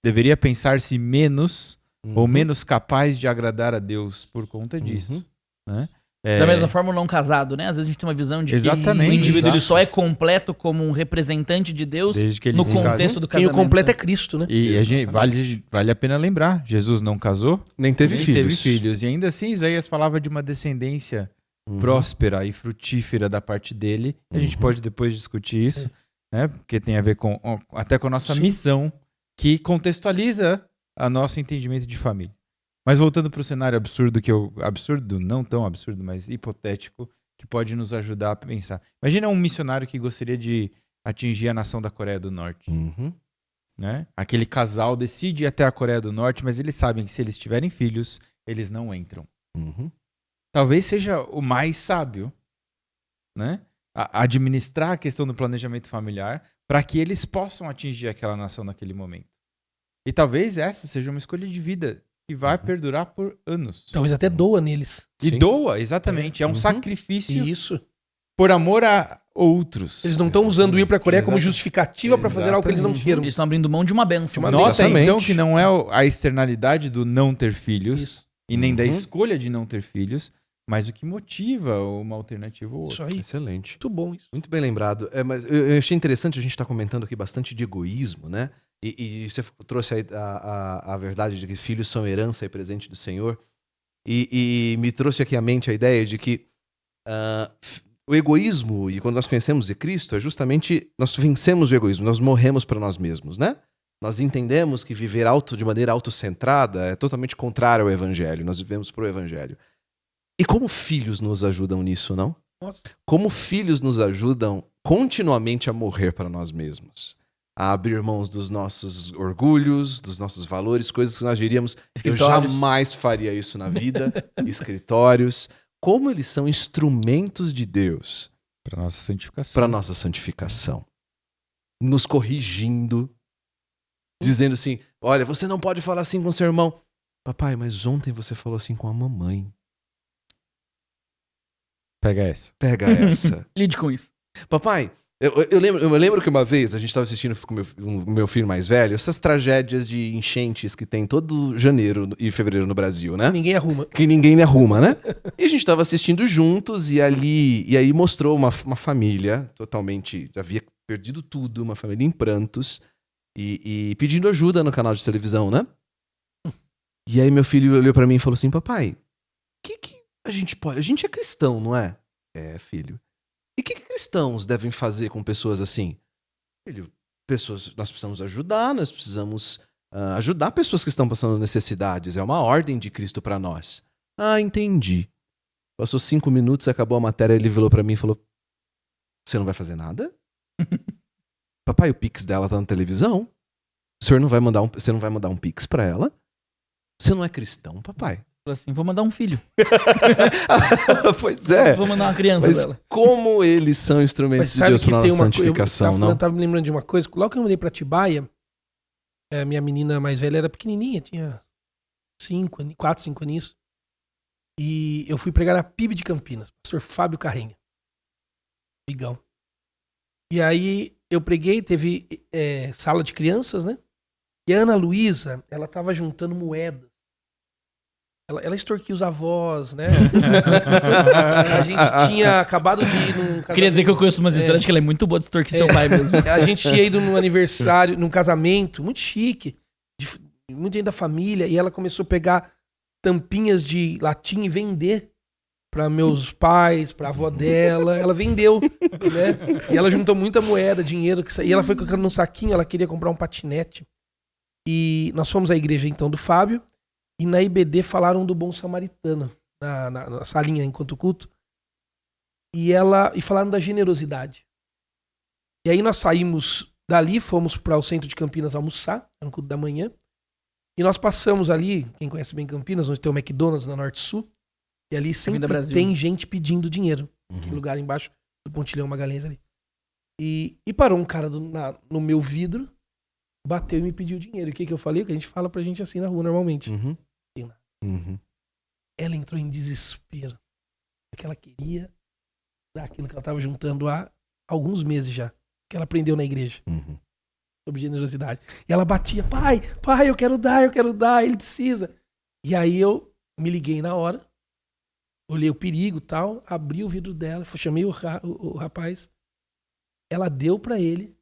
deveria pensar-se menos ou menos capaz de agradar a Deus por conta disso. Né? Da mesma forma o não casado, né? Às vezes a gente tem uma visão de que Exatamente, o indivíduo ele exato. só é completo como um representante de Deus Desde que ele no se case. contexto do Quem o casamento. completo é Cristo, né? E a gente, vale a pena lembrar, Jesus não casou, Nem teve nem filhos. teve filhos. E ainda assim Isaías falava de uma descendência próspera e frutífera da parte dele. A gente pode depois discutir isso, né? Porque tem a ver até com a nossa missão, que contextualiza o nosso entendimento de família. Mas voltando para o cenário absurdo, absurdo, não tão absurdo, mas hipotético, que pode nos ajudar a pensar. Imagina um missionário que gostaria de atingir a nação da Coreia do Norte. Né? Aquele casal decide ir até a Coreia do Norte, mas eles sabem que se eles tiverem filhos, eles não entram. Talvez seja o mais sábio, né? Administrar a questão do planejamento familiar para que eles possam atingir aquela nação naquele momento. E talvez essa seja uma escolha de vida que vai perdurar por anos. Talvez até doa neles. E Sim. doa, exatamente. É um sacrifício Isso. por amor a outros. Eles não estão usando ir para a Coreia como justificativa para fazer algo que eles não queiram. Eles estão abrindo mão de uma bênção. Nota Exatamente. então que não é a externalidade do não ter filhos Isso. e nem da escolha de não ter filhos, mas o que motiva uma alternativa ou outra. Isso aí. Excelente. Muito bom isso. Muito bem lembrado. Mas eu achei interessante, a gente está comentando aqui bastante de egoísmo, né? E você trouxe a verdade de que filhos são herança e presente do Senhor. E me trouxe aqui à mente a ideia de que o egoísmo, e quando nós conhecemos de Cristo, é justamente nós vencemos o egoísmo, nós morremos para nós mesmos, né? Nós entendemos que viver de maneira autocentrada é totalmente contrário ao Evangelho, nós vivemos para o Evangelho. E como filhos nos ajudam nisso, não? Nossa. Como filhos nos ajudam continuamente a morrer para nós mesmos. A abrir mãos dos nossos orgulhos, dos nossos valores, coisas que nós diríamos, eu jamais faria isso na vida, escritórios. Como eles são instrumentos de Deus Para nossa santificação. para nossa santificação. Nos corrigindo, dizendo assim, olha, você não pode falar assim com seu irmão. Papai, mas ontem você falou assim com a mamãe. Pega essa. Pega essa. Lide com isso. Papai, eu lembro que uma vez a gente estava assistindo com o meu filho mais velho essas tragédias de enchentes que tem todo janeiro e fevereiro no Brasil, né? Ninguém arruma. Que ninguém arruma, né? E a gente estava assistindo juntos e aí mostrou uma família totalmente, havia perdido tudo, uma família em prantos e pedindo ajuda no canal de televisão, né? E aí meu filho olhou pra mim e falou assim, papai, que a gente pode... A gente é cristão, não é? É, filho. E o que cristãos devem fazer com pessoas assim? Filho, nós precisamos ajudar, nós precisamos ajudar pessoas que estão passando necessidades. É uma ordem de Cristo pra nós. Ah, entendi. Passou 5 minutos, acabou a matéria, ele virou pra mim e falou, você não vai fazer nada? Papai, o Pix dela tá na televisão. Você não vai mandar um Pix pra ela? Você não é cristão, papai? Falei assim, vou mandar um filho. Pois é. Vou mandar uma criança Mas dela. como eles são instrumentos de Deus para nossa santificação, não? Eu tava me lembrando de uma coisa. Logo que eu mudei pra Atibaia, minha menina mais velha era pequenininha, tinha 4, 5 aninhos. E eu fui pregar na PIB de Campinas, pastor Fábio Carrenha. Amigão. E aí eu preguei, teve sala de crianças, né? E a Ana Luísa, ela tava juntando moedas. Ela extorquia os avós, né? A gente tinha acabado de ir num casamento. Queria dizer que eu conheço umas histórias que ela é muito boa de extorquir seu pai mesmo. A gente tinha ido num aniversário, num casamento muito chique, muita gente da família, e ela começou a pegar tampinhas de latim e vender para meus pais, pra avó dela. Ela vendeu, né? E ela juntou muita moeda, dinheiro, e ela foi colocando num saquinho, ela queria comprar um patinete. E nós fomos à igreja, então, do Fábio, e na IBD falaram do Bom Samaritano, na salinha enquanto culto. E falaram da generosidade. E aí nós saímos dali, fomos para o centro de Campinas almoçar, no culto da manhã. E nós passamos ali, quem conhece bem Campinas, onde tem o McDonald's na Norte Sul. E ali sempre tem gente pedindo dinheiro. Aquele lugar embaixo do Pontilhão Magalhães ali. E parou um cara no meu vidro, bateu e me pediu dinheiro. E o que eu falei? O que a gente fala pra gente assim na rua normalmente. Ela entrou em desespero. Porque ela queria dar aquilo que ela estava juntando há alguns meses já. Que ela aprendeu na igreja. Sobre generosidade. E ela batia, pai, eu quero dar, ele precisa. E aí eu me liguei na hora, olhei o perigo e tal, abri o vidro dela, chamei o rapaz. Ela deu pra ele.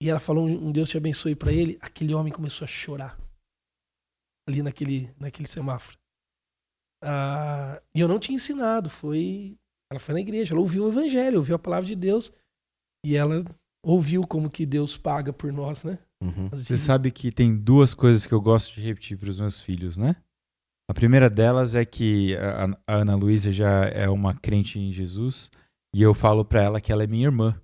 E ela falou, um Deus te abençoe pra ele. Aquele homem começou a chorar. Ali naquele semáforo. E eu não tinha ensinado. Ela foi na igreja, ela ouviu o evangelho, ouviu a palavra de Deus. E ela ouviu como que Deus paga por nós, né? Você sabe que tem 2 coisas que eu gosto de repetir para os meus filhos, né? A primeira delas é que a Ana Luísa já é uma crente em Jesus e eu falo para ela que ela é minha irmã.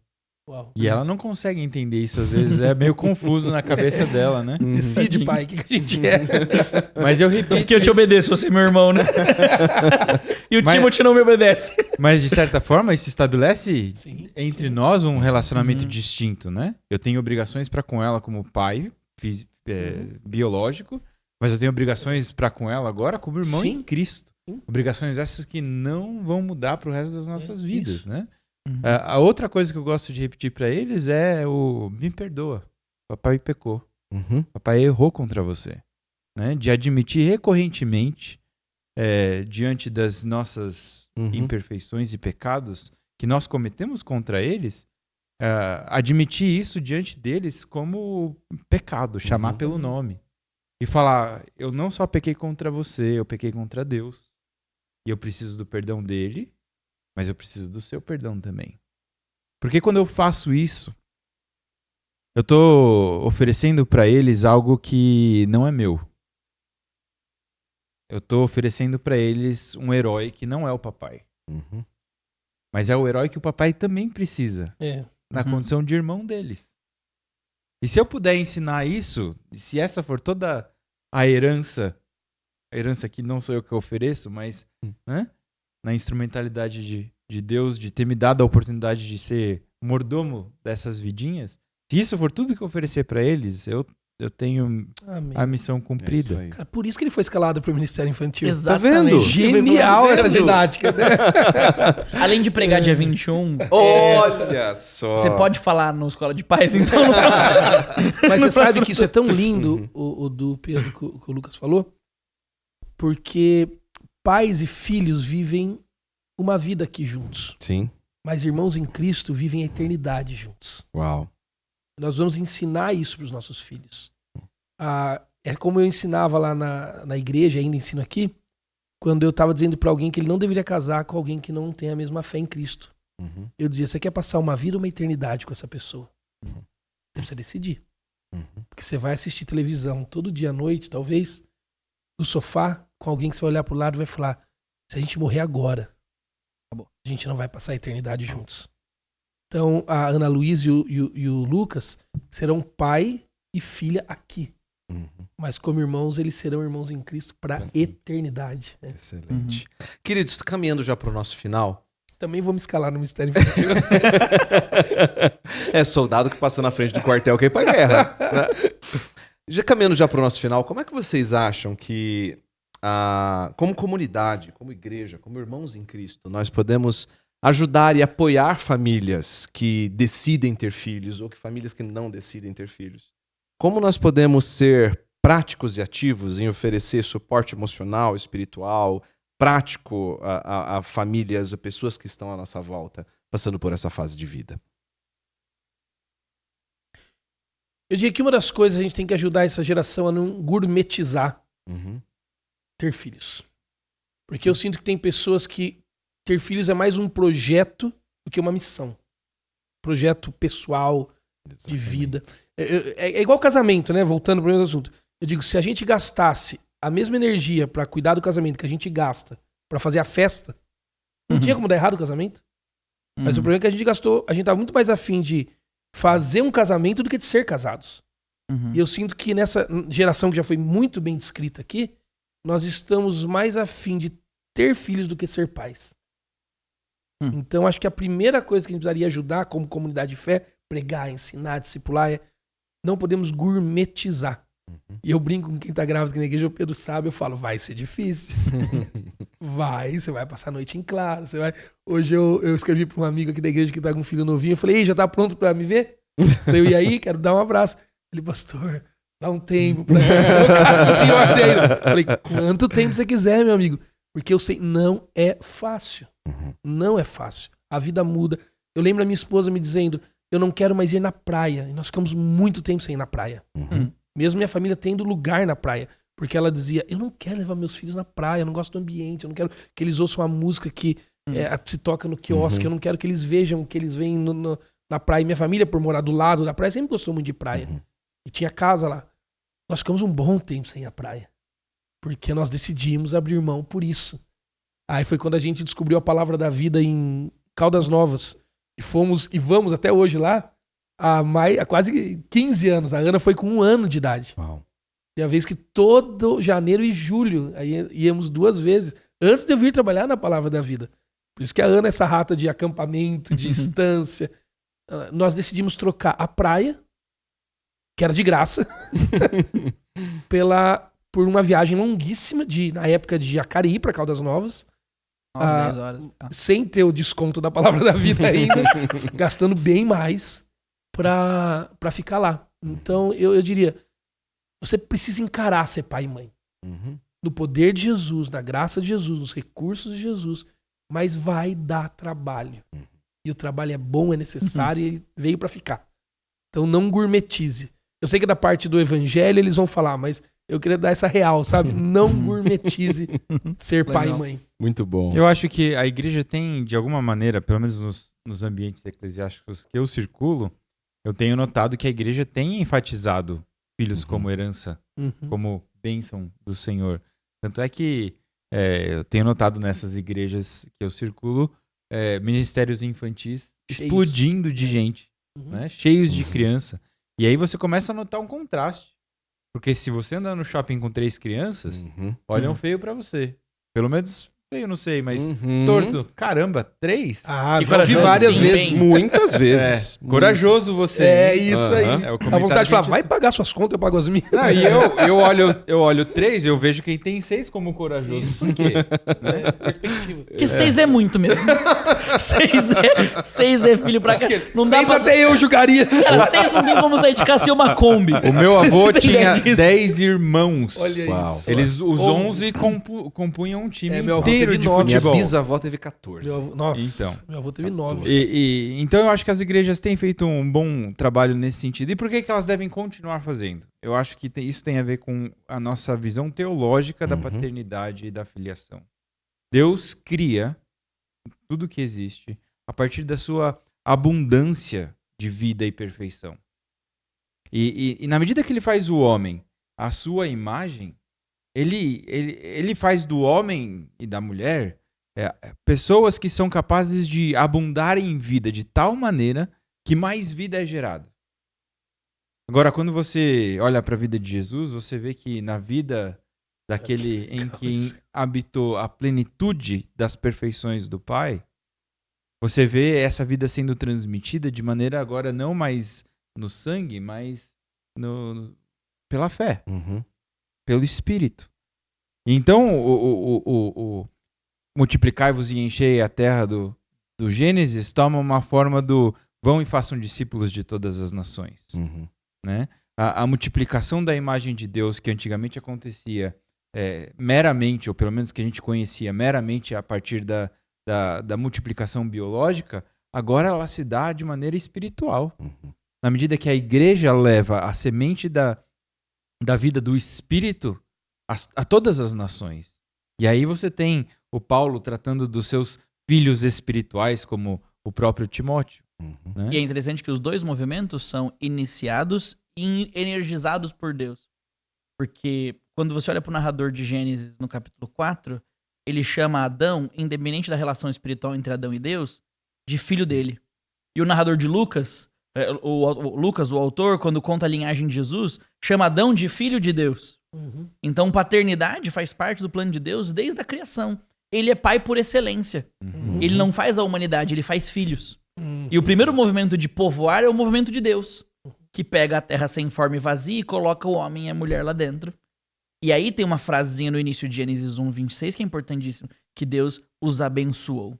Uau. E ela não consegue entender isso, às vezes é meio confuso na cabeça dela, né? Decide, pai, o que a gente é. Mas eu repito. Porque eu te obedeço, você é meu irmão, né? E o Timothy não me obedece. Mas de certa forma isso estabelece Sim. nós um relacionamento distinto, né? Eu tenho obrigações para com ela como pai biológico, mas eu tenho obrigações para com ela agora como irmão em Cristo. Obrigações essas que não vão mudar para o resto das nossas vidas, né? A outra coisa que eu gosto de repetir para eles é me perdoa, papai pecou, papai errou contra você, né? De admitir recorrentemente diante das nossas imperfeições e pecados que nós cometemos contra eles, admitir isso diante deles como pecado, chamar pelo nome. E falar, eu não só pequei contra você, eu pequei contra Deus. E eu preciso do perdão dele, mas eu preciso do seu perdão também. Porque quando eu faço isso, eu tô oferecendo para eles algo que não é meu. Eu tô oferecendo para eles um herói que não é o papai. Uhum. Mas é o herói que o papai também precisa. Na Uhum. condição de irmão deles. E se eu puder ensinar isso, e se essa for toda a herança que não sou eu que ofereço, mas né, na instrumentalidade de Deus, de ter me dado a oportunidade de ser mordomo dessas vidinhas, se isso for tudo que eu oferecer para eles, eu tenho Amém. a missão cumprida. É isso aí. Cara, por isso que ele foi escalado pro Ministério Infantil. Exatamente. vendo? Genial essa didática. Né? Além de pregar dia 21, Olha só. você pode falar na escola de pais, então no próximo. Mas você sabe que isso é tão lindo, o do Pedro, que o Lucas falou, porque pais e filhos vivem uma vida aqui juntos, Sim. mas irmãos em Cristo vivem a eternidade juntos. Uau. Nós vamos ensinar isso para os nossos filhos. É como eu ensinava lá na igreja, ainda ensino aqui, quando eu estava dizendo para alguém que ele não deveria casar com alguém que não tem a mesma fé em Cristo. Uhum. Eu dizia, você quer passar uma vida ou uma eternidade com essa pessoa? Você precisa decidir. Porque você vai assistir televisão todo dia à noite, talvez, no sofá, com alguém que você vai olhar pro lado e vai falar, se a gente morrer agora, acabou. A gente não vai passar a eternidade juntos. Então, a Ana Luiz e o Lucas serão pai e filha aqui. Mas como irmãos, eles serão irmãos em Cristo para eternidade. Né? Excelente. Queridos, caminhando já pro nosso final. Também vou me escalar no Ministério Infantil. É soldado que passa na frente do quartel que é pra guerra. Né? Já caminhando já pro nosso final, como é que vocês acham que, como comunidade, como igreja, como irmãos em Cristo, nós podemos ajudar e apoiar famílias que decidem ter filhos ou que famílias que não decidem ter filhos? Como nós podemos ser práticos e ativos em oferecer suporte emocional, espiritual, prático a famílias, a pessoas que estão à nossa volta, passando por essa fase de vida? Eu diria que uma das coisas a gente tem que ajudar essa geração a não gourmetizar ter filhos. Porque eu sinto que tem pessoas que ter filhos é mais um projeto do que uma missão. Projeto pessoal, de vida. É igual casamento, né? Voltando para o mesmo assunto. Eu digo, se a gente gastasse a mesma energia para cuidar do casamento que a gente gasta para fazer a festa, não tinha como dar errado o casamento. Mas o problema é que a gente gastou, a gente tá muito mais afim de fazer um casamento do que de ser casados. E eu sinto que nessa geração que já foi muito bem descrita aqui, nós estamos mais afim de ter filhos do que ser pais. Então acho que a primeira coisa que a gente precisaria ajudar como comunidade de fé, pregar, ensinar, discipular, é não podemos gourmetizar. E eu brinco com quem tá grávido aqui na igreja, o Pedro sabe, eu falo, vai ser difícil. Você vai passar a noite em claro. Hoje eu escrevi pra um amigo aqui da igreja que tá com um filho novinho, eu falei, ei, já tá pronto pra me ver? Eu, e aí, quero dar um abraço. Ele, pastor, dá um tempo pra colocar tudo em ordem. Eu falei, quanto tempo você quiser, meu amigo? Porque eu sei, não é fácil. Não é fácil. A vida muda. Eu lembro a minha esposa me dizendo, eu não quero mais ir na praia. E nós ficamos muito tempo sem ir na praia. Mesmo minha família tendo lugar na praia. Porque ela dizia, eu não quero levar meus filhos na praia, eu não gosto do ambiente, eu não quero que eles ouçam a música que se toca no quiosque, eu não quero que eles vejam o que eles veem na praia. E minha família, por morar do lado da praia, sempre gostou muito de praia. E tinha casa lá. Nós ficamos um bom tempo sem ir à praia. Porque nós decidimos abrir mão por isso. Aí foi quando a gente descobriu a Palavra da Vida em Caldas Novas. E vamos até hoje lá há quase 15 anos. A Ana foi com 1 ano de idade. Uau. Tem a vez que todo janeiro e julho aí íamos 2 vezes, antes de eu vir trabalhar na Palavra da Vida. Por isso que a Ana é essa rata de acampamento, de estância. Nós decidimos trocar a praia, que era de graça, por uma viagem longuíssima, na época de Jacareí para Caldas Novas. 10 horas. Sem ter o desconto da Palavra da Vida ainda, gastando bem mais pra ficar lá. Então eu diria, você precisa encarar ser pai e mãe. No poder de Jesus, na graça de Jesus, nos recursos de Jesus, mas vai dar trabalho. E o trabalho é bom, é necessário e veio pra ficar. Então não gourmetize. Eu sei que da parte do evangelho eles vão falar, mas eu queria dar essa real, sabe? Não gourmetize ser pai e Legal. mãe. Muito bom. Eu acho que a igreja tem, de alguma maneira, pelo menos nos ambientes eclesiásticos que eu circulo, eu tenho notado que a igreja tem enfatizado filhos como herança, como bênção do Senhor. Tanto é que eu tenho notado nessas igrejas que eu circulo ministérios infantis Cheios. explodindo de gente, né? Cheios de criança. E aí você começa a notar um contraste. Porque se você andar no shopping com 3 crianças, olham feio pra você. Pelo menos feio, não sei, mas torto. Caramba, 3? Ah, Que já ouvi corajoso, várias bem, vezes. Muitas vezes. Corajoso você. É hein? isso aí. É o A comentário vontade de falar, que a vai gente- pagar suas contas, eu pago as minhas. Não, e eu olho 3 e eu vejo quem tem 6 como corajoso. Por quê? Perspectiva. Porque 6 é muito mesmo. 6 é filho pra cá. Não dá 6 pra... até eu julgaria. Cara, 6 não tem como sair de casa sem uma Kombi. O meu avô Você tem tinha ideia disso? 10 irmãos. Olha Uau. isso. Os 11 compunham um time Meu avô inteiro teve de 9. Minha futebol. bisavó teve 14. Meu avô- Nossa, Então. meu avô teve 9. Então eu acho que as igrejas têm feito um bom trabalho nesse sentido. E por que elas devem continuar fazendo? Eu acho que isso tem a ver com a nossa visão teológica da paternidade e da filiação. Deus cria tudo que existe a partir da sua abundância de vida e perfeição. E na medida que ele faz o homem à sua imagem, ele faz do homem e da mulher pessoas que são capazes de abundar em vida de tal maneira que mais vida é gerada. Agora, quando você olha para a vida de Jesus, você vê que na vida daquele em que habitou a plenitude das perfeições do Pai, você vê essa vida sendo transmitida de maneira agora não mais no sangue, mas pela fé, pelo Espírito. Então, o multiplicai-vos e enchei a terra do Gênesis toma uma forma do vão e façam discípulos de todas as nações. Né? A multiplicação da imagem de Deus que antigamente acontecia meramente, ou pelo menos que a gente conhecia meramente a partir da multiplicação biológica, agora ela se dá de maneira espiritual. Na medida que a igreja leva a semente da vida do Espírito a todas as nações. E aí você tem o Paulo tratando dos seus filhos espirituais como o próprio Timóteo. Né? E é interessante que os dois movimentos são iniciados e energizados por Deus. Porque quando você olha para o narrador de Gênesis no capítulo 4, ele chama Adão, independente da relação espiritual entre Adão e Deus, de filho dele. E o narrador de Lucas, o autor, quando conta a linhagem de Jesus, chama Adão de filho de Deus. Então paternidade faz parte do plano de Deus desde a criação. Ele é pai por excelência. Ele não faz a humanidade, ele faz filhos. E o primeiro movimento de povoar é o movimento de Deus, que pega a terra sem forma e vazia e coloca o homem e a mulher lá dentro. E aí tem uma frasezinha no início de Gênesis 1:26 que é importantíssimo, que Deus os abençoou.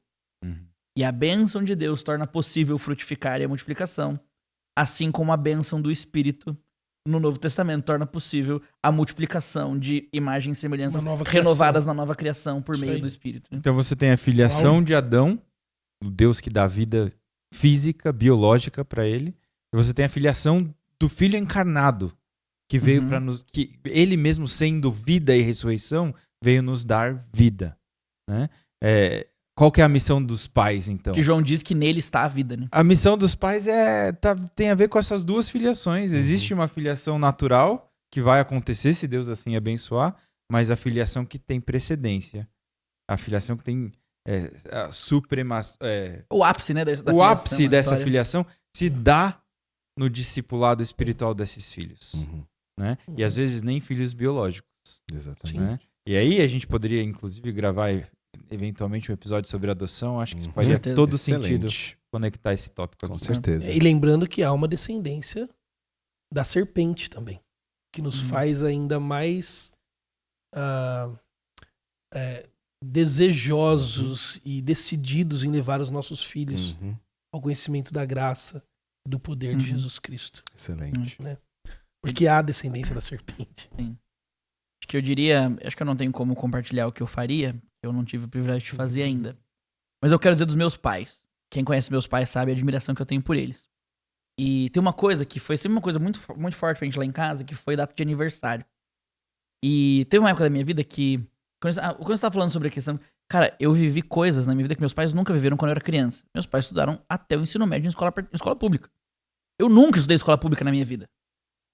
E a bênção de Deus torna possível o frutificar e a multiplicação, assim como a bênção do Espírito no Novo Testamento torna possível a multiplicação de imagens e semelhanças Uma nova criação. renovadas na nova criação por Isso meio aí. do Espírito. Né? Então você tem a filiação de Adão, o Deus que dá vida física, biológica para ele, e você tem a filiação do Filho encarnado, que veio para nos, que ele mesmo sendo vida e ressurreição veio nos dar vida, né? Qual que é a missão dos pais então? Que João diz que nele está a vida, né? A missão dos pais tem a ver com essas duas filiações. Existe uma filiação natural que vai acontecer se Deus assim abençoar, mas a filiação que tem precedência, a filiação que tem a supremacia, O ápice, né? Da o filiação, ápice da dessa história. filiação se dá no discipulado espiritual desses filhos, né? E às vezes nem filhos biológicos, Exatamente. né? E aí a gente poderia inclusive gravar eventualmente um episódio sobre adoção. Acho que isso faria certeza. todo Excelente. sentido conectar esse tópico aqui. Com certeza. E lembrando que há uma descendência da serpente também, que nos faz ainda mais desejosos e decididos em levar os nossos filhos ao conhecimento da graça e do poder de Jesus Cristo. Excelente. Porque há a descendência da serpente. Acho que eu diria, acho que eu não tenho como compartilhar o que eu faria, eu não tive o privilégio de fazer ainda. Mas eu quero dizer dos meus pais. quem conhece meus pais sabe a admiração que eu tenho por eles. E tem uma coisa que foi sempre uma coisa muito, muito forte pra gente lá em casa, que foi data de aniversário. E teve uma época da minha vida que... Quando você tava falando sobre a questão... Cara, eu vivi coisas na minha vida que meus pais nunca viveram quando eu era criança. Meus pais estudaram até o ensino médio em escola pública. Eu nunca estudei escola pública na minha vida.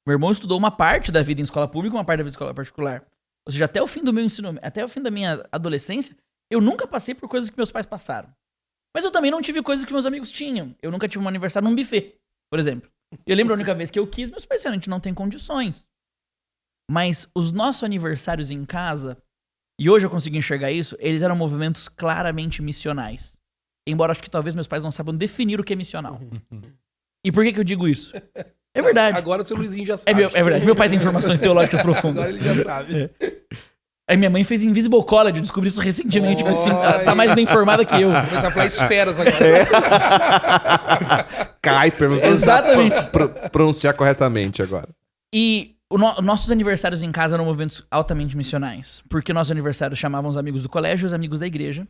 Meu irmão estudou uma parte da vida em escola pública e uma parte da vida em escola particular. Ou seja, até o fim do meu ensino... Até o fim da minha adolescência, eu nunca passei por coisas que meus pais passaram. Mas eu também não tive coisas que meus amigos tinham. Eu nunca tive um aniversário num buffet, por exemplo. Eu lembro a única vez que eu quis, meus pais disseram, a gente não tem condições. Mas os nossos aniversários em casa, e hoje eu consigo enxergar isso, eles eram movimentos claramente missionais. Embora acho que talvez meus pais não saibam definir o que é missional. E por que eu digo isso? É verdade. Agora o seu Luizinho já sabe. É verdade. Meu pai tem informações teológicas profundas. Agora ele já sabe. Aí minha mãe fez Invisible College, eu descobri isso recentemente. Mas, assim, ela tá mais bem informada que eu. Começar a falar esferas agora. Kuiper, Exatamente. Pronunciar corretamente agora. E nossos aniversários em casa eram movimentos altamente missionais. Porque nossos aniversários chamavam os amigos do colégio e os amigos da igreja.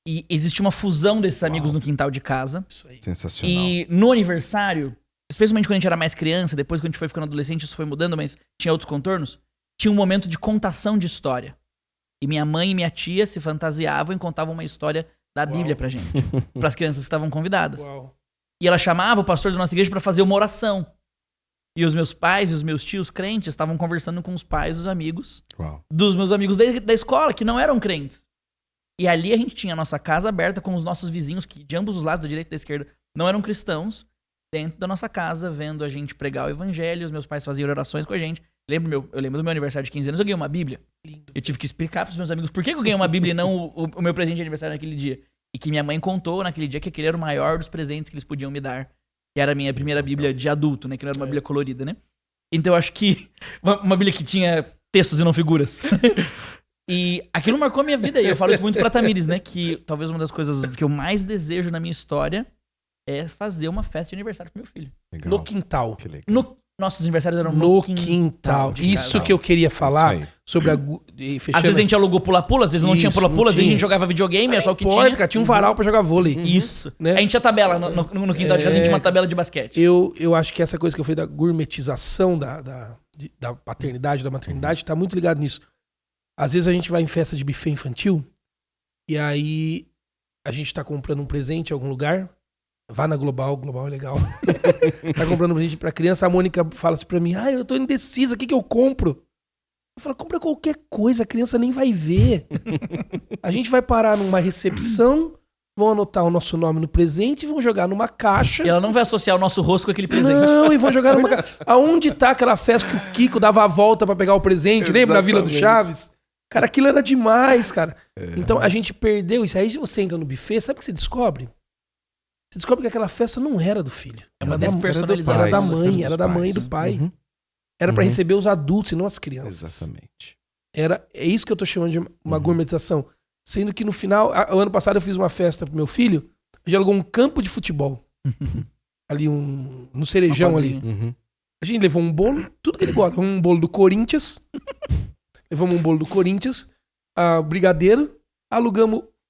E existia uma fusão desses amigos no quintal de casa. Isso aí. Sensacional. E no aniversário, especialmente quando a gente era mais criança, depois quando a gente foi ficando adolescente, isso foi mudando, mas tinha outros contornos. Tinha um momento de contação de história. E minha mãe e minha tia se fantasiavam e contavam uma história da Bíblia pra gente. Pras crianças que estavam convidadas. Uau. E ela chamava o pastor da nossa igreja pra fazer uma oração. E os meus pais e os meus tios crentes estavam conversando com os pais e os amigos dos meus amigos da escola, que não eram crentes. E ali a gente tinha a nossa casa aberta com os nossos vizinhos, que de ambos os lados, da direita e da esquerda, não eram cristãos, dentro da nossa casa, vendo a gente pregar o evangelho. Os meus pais faziam orações com a gente. Eu lembro do meu aniversário de 15 anos, eu ganhei uma Bíblia. Lindo. Eu tive que explicar pros meus amigos por que eu ganhei uma Bíblia e não o meu presente de aniversário naquele dia. E que minha mãe contou naquele dia que aquele era o maior dos presentes que eles podiam me dar. Que era a minha primeira Bíblia de adulto, né? Que não era uma Bíblia colorida, né? Então eu acho que... Uma Bíblia que tinha textos e não figuras. E aquilo marcou a minha vida. E eu falo isso muito pra Tamires, né? Que talvez uma das coisas que eu mais desejo na minha história é fazer uma festa de aniversário pro meu filho. Legal. No quintal. Que legal. Nossos aniversários eram No quintal. de Isso casa. que eu queria falar Isso aí. sobre a... Às vezes a gente alugou pula-pula, às vezes não tinha Isso, pula-pula, às não vezes a tinha. gente jogava videogame, é só o que tinha. Cara, tinha um varal pra jogar vôlei. Isso. Né? A gente tinha tabela no quintal de casa, a gente tinha uma tabela de basquete. Eu acho que essa coisa que eu falei da gourmetização da paternidade, da maternidade, tá muito ligado nisso. Às vezes a gente vai em festa de buffet infantil e aí a gente tá comprando um presente em algum lugar. Vá na Global é legal. Tá comprando um presente pra criança, a Mônica fala assim pra mim, eu tô indecisa, o que eu compro? Eu falo, compra qualquer coisa, a criança nem vai ver. A gente vai parar numa recepção, vão anotar o nosso nome no presente e vão jogar numa caixa. E ela não vai associar o nosso rosto com aquele presente. Não, e vão jogar numa caixa. Aonde tá aquela festa que o Kiko dava a volta pra pegar o presente? Lembra na Vila do Chaves? Cara, aquilo era demais, cara. Então a gente perdeu isso. Aí você entra no buffet, sabe o que você descobre? Você descobre que aquela festa não era do filho. É uma Era despersonalização. da mãe, Era era da mãe e do pai. Uhum. Era pra receber os adultos e não as crianças. Exatamente. É isso que eu tô chamando de uma gourmetização. Sendo que no final, o ano passado eu fiz uma festa pro meu filho, a gente alugou um campo de futebol. Ali no Cerejão ali. Uhum. A gente levou um bolo, tudo que ele gosta. Um bolo do Corinthians. Levamos um bolo do Corinthians, brigadeiro,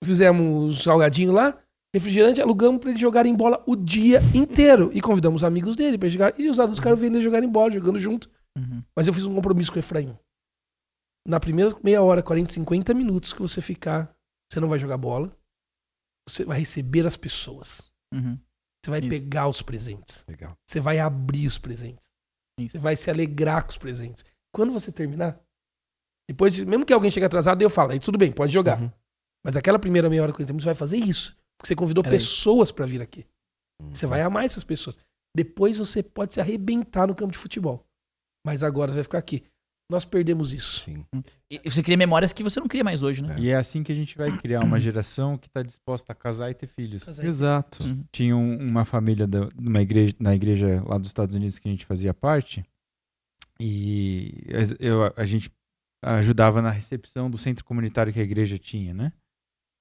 fizemos salgadinho lá, refrigerante, alugamos pra eles jogarem bola o dia inteiro. E convidamos os amigos dele pra jogar. E os adultos ficaram vendo eles jogarem bola, jogando junto. Mas eu fiz um compromisso com o Efraim. Na primeira meia hora, 40, 50 minutos que você ficar, você não vai jogar bola. Você vai receber as pessoas. Você vai pegar os presentes. Legal. Você vai abrir os presentes. Isso. Você vai se alegrar com os presentes. Quando você terminar, depois, mesmo que alguém chegue atrasado, eu falo, aí tudo bem, pode jogar. Mas aquela primeira meia hora, 40 minutos, você vai fazer isso. Porque você convidou pessoas pra vir aqui. Você vai amar essas pessoas. Depois você pode se arrebentar no campo de futebol. Mas agora você vai ficar aqui. Nós perdemos isso. Sim. E você cria memórias que você não cria mais hoje, né? E é assim que a gente vai criar uma geração que está disposta a casar e ter filhos. Exato. Tinha uma família na igreja lá dos Estados Unidos que a gente fazia parte e a gente ajudava na recepção do centro comunitário que a igreja tinha, né?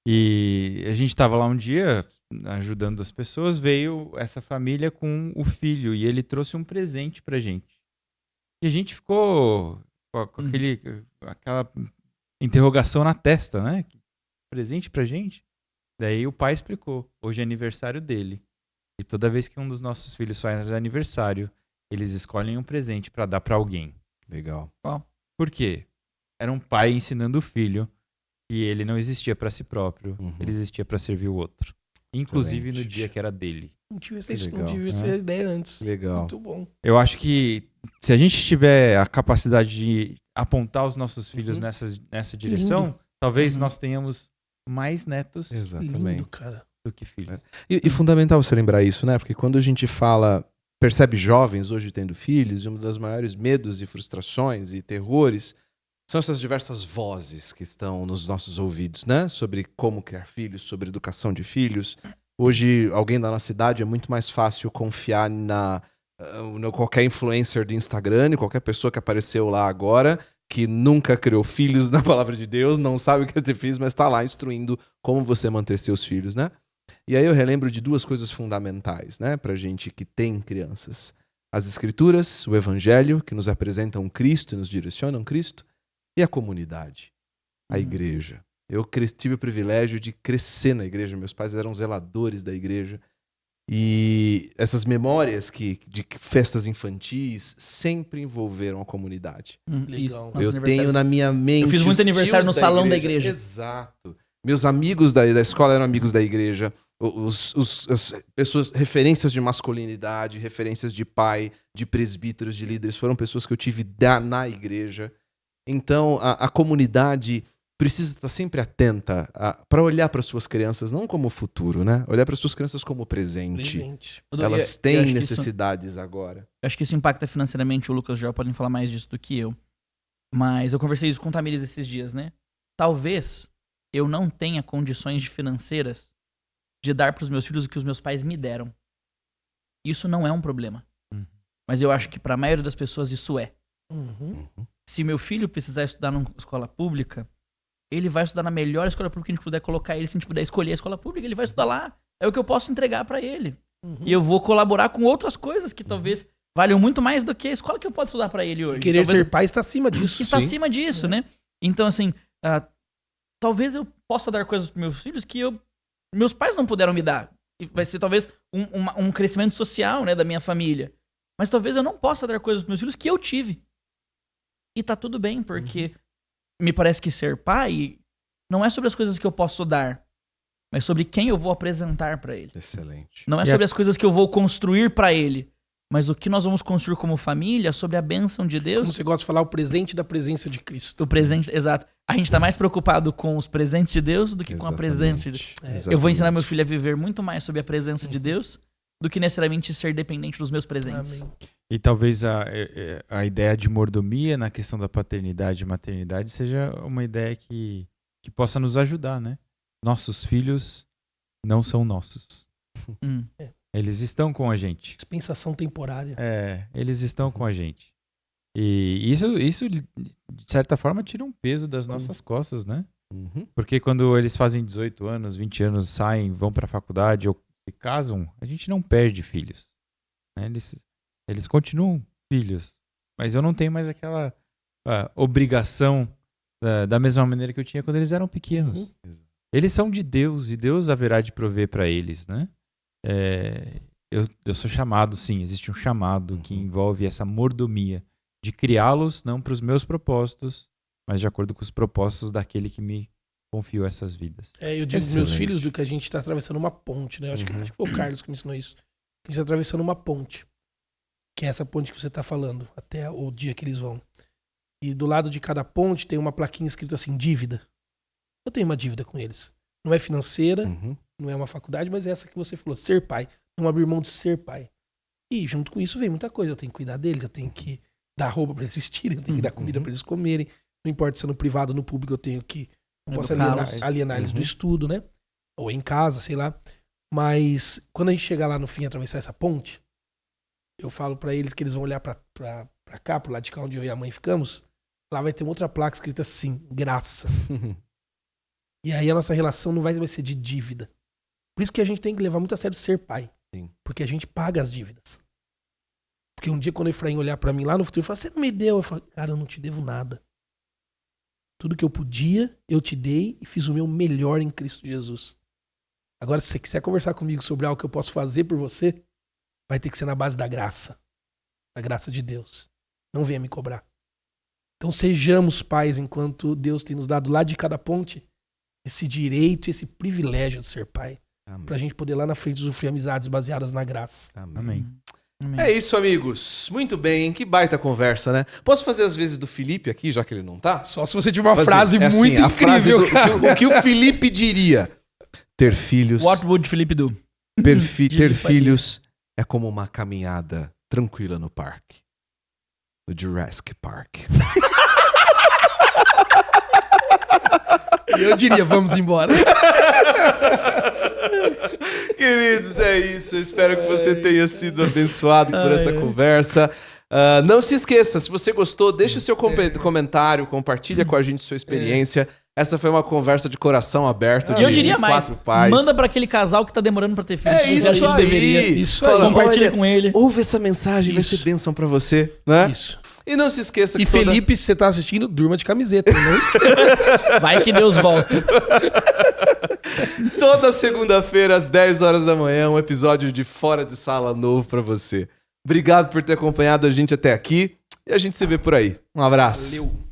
E a gente estava lá um dia ajudando as pessoas, veio essa família com o filho e ele trouxe um presente pra gente. E a gente ficou com aquela interrogação na testa, né? Presente pra gente? Daí o pai explicou, hoje é aniversário dele. E toda vez que um dos nossos filhos faz aniversário, eles escolhem um presente pra dar pra alguém. Legal. Por quê? Era um pai ensinando o filho que ele não existia pra si próprio, Uhum. ele existia pra servir o outro. Inclusive no Excelente. dia que era dele. Não tive Que essa, legal, não tive essa né? ideia antes. Legal. Muito bom. Eu acho que se a gente tiver a capacidade de apontar os nossos filhos Uhum. nessa direção, talvez Uhum. nós tenhamos mais netos Exatamente. Lindo, cara. do que filhos. E fundamental você lembrar isso, né? Porque quando a gente fala, percebe jovens hoje tendo filhos, e uma das maiores medos e frustrações e terrores são essas diversas vozes que estão nos nossos ouvidos, né? Sobre como criar filhos, sobre educação de filhos. Hoje, alguém da nossa idade é muito mais fácil confiar no qualquer influencer do Instagram, qualquer pessoa que apareceu lá agora, que nunca criou filhos na palavra de Deus, não sabe o que é ter filhos, mas está lá instruindo como você manter seus filhos, né? E aí eu relembro de duas coisas fundamentais, né, pra gente que tem crianças. As escrituras, o evangelho, que nos apresentam Cristo e nos direcionam Cristo, e a comunidade, a igreja. Eu tive o privilégio de crescer na igreja, meus pais eram zeladores da igreja, e essas memórias de festas infantis sempre envolveram a comunidade. Legal. Nossos Eu aniversários. tenho na minha mente. Eu fiz muito os aniversário tios no salão da igreja. Exato. Meus amigos da escola eram amigos da igreja. As pessoas, referências de masculinidade, referências de pai, de presbíteros, de líderes, foram pessoas que eu tive na igreja. Então, a comunidade precisa estar sempre atenta para olhar para suas crianças, não como futuro, né? Olhar para suas crianças como presente. Elas Eu têm acho que necessidades agora. Eu acho que isso impacta financeiramente. O Lucas já podem falar mais disso do que eu. Mas eu conversei isso com o Tamires esses dias, né? Talvez eu não tenha condições financeiras de dar para os meus filhos o que os meus pais me deram. Isso não é um problema. Uhum. Mas eu acho que para a maioria das pessoas isso é. Uhum. Se meu filho precisar estudar numa escola pública, ele vai estudar na melhor escola pública que a gente puder colocar ele. Se a gente puder escolher a escola pública, ele vai estudar lá. É o que eu posso entregar para ele. Uhum. E eu vou colaborar com outras coisas que talvez valham muito mais do que a escola que eu posso estudar para ele hoje. Querer Talvez ser pai está acima disso. está Sim. acima disso, né? Então, assim, talvez eu possa dar coisas para meus filhos que meus pais não puderam me dar. E vai ser talvez um crescimento social, né, da minha família. Mas talvez eu não possa dar coisas para meus filhos que eu tive. E tá tudo bem, porque me parece que ser pai não é sobre as coisas que eu posso dar, mas sobre quem eu vou apresentar para ele. Excelente. Não é sobre as coisas que eu vou construir para ele, mas o que nós vamos construir como família, sobre a bênção de Deus. Como você gosta de falar, o presente da presença de Cristo. O presente, exato. A gente tá mais preocupado com os presentes de Deus do que com a presença de Deus. Eu vou ensinar meu filho a viver muito mais sobre a presença de Deus do que necessariamente ser dependente dos meus presentes. Amém. E talvez a ideia de mordomia na questão da paternidade e maternidade seja uma ideia que possa nos ajudar, né? Nossos filhos não são nossos. Eles estão com a gente. Dispensação temporária. Eles estão com a gente. E isso, de certa forma, tira um peso das nossas costas, né? Uhum. Porque quando eles fazem 18 anos, 20 anos, saem, vão pra faculdade ou se casam, a gente não perde filhos. Né? Eles continuam filhos. Mas eu não tenho mais aquela obrigação da mesma maneira que eu tinha quando eles eram pequenos. Eles são de Deus e Deus haverá de prover para eles, né? Eu sou chamado, sim, existe um chamado que envolve essa mordomia de criá-los não para os meus propósitos, mas de acordo com os propósitos daquele que me confiou essas vidas. Eu digo pros meus filhos do que a gente está atravessando uma ponte, né? Acho que foi o Carlos que me ensinou isso. A gente está atravessando uma ponte, que é essa ponte que você está falando, até o dia que eles vão. E do lado de cada ponte tem uma plaquinha escrita assim, dívida. Eu tenho uma dívida com eles. Não é financeira, não é uma faculdade, mas é essa que você falou, ser pai. Não abrir mão de ser pai. E junto com isso vem muita coisa. Eu tenho que cuidar deles, eu tenho que dar roupa para eles vestirem, eu tenho que dar comida para eles comerem. Não importa se é no privado ou no público, eu tenho que... Não posso alienar eles do estudo, né? Ou em casa, sei lá. Mas quando a gente chegar lá no fim e atravessar essa ponte, eu falo para eles que eles vão olhar pra cá, pro lado de cá onde eu e a mãe ficamos. Lá vai ter uma outra placa escrita assim, graça. E aí a nossa relação não vai ser de dívida. Por isso que a gente tem que levar muito a sério ser pai. Sim. Porque a gente paga as dívidas. Porque um dia quando o Efraim olhar pra mim lá no futuro, ele fala, você não me deu. Eu falo, cara, eu não te devo nada. Tudo que eu podia, eu te dei e fiz o meu melhor em Cristo Jesus. Agora, se você quiser conversar comigo sobre algo que eu posso fazer por você, vai ter que ser na base da graça. Da graça de Deus. Não venha me cobrar. Então sejamos pais enquanto Deus tem nos dado lá de cada ponte esse direito, esse privilégio de ser pai. Amém. Pra gente poder lá na frente usufruir amizades baseadas na graça. Amém. É isso, amigos. Muito bem, que baita conversa, né? Posso fazer as vezes do Felipe aqui, já que ele não tá? Só se você tiver uma Fazer. frase É assim, muito a frase incrível, do- cara. o que o Felipe diria? Ter filhos, What would Felipe do? ter Ele faria. filhos é como uma caminhada tranquila no parque. No Jurassic Park. E eu diria, vamos embora. Queridos, é isso. Eu espero que você tenha sido abençoado por essa conversa. Não se esqueça, se você gostou, deixe seu comentário, compartilha com a gente sua experiência. Essa foi uma conversa de coração aberto. E eu diria mais, 4 pais. manda pra aquele casal que tá demorando pra ter filhos. É Se isso acha que ele aí. deveria. Isso Fala, aí. Compartilha olha, com ele. Ouve essa mensagem, vai Isso. ser bênção pra você, né? Isso. E não se esqueça E que toda- Felipe, se você tá assistindo, durma de camiseta. Não esqueça. Vai que Deus volta. toda segunda-feira às 10 horas da manhã, um episódio de Fora de Sala novo pra você. Obrigado por ter acompanhado a gente até aqui e a gente se vê por aí. Um abraço. Valeu.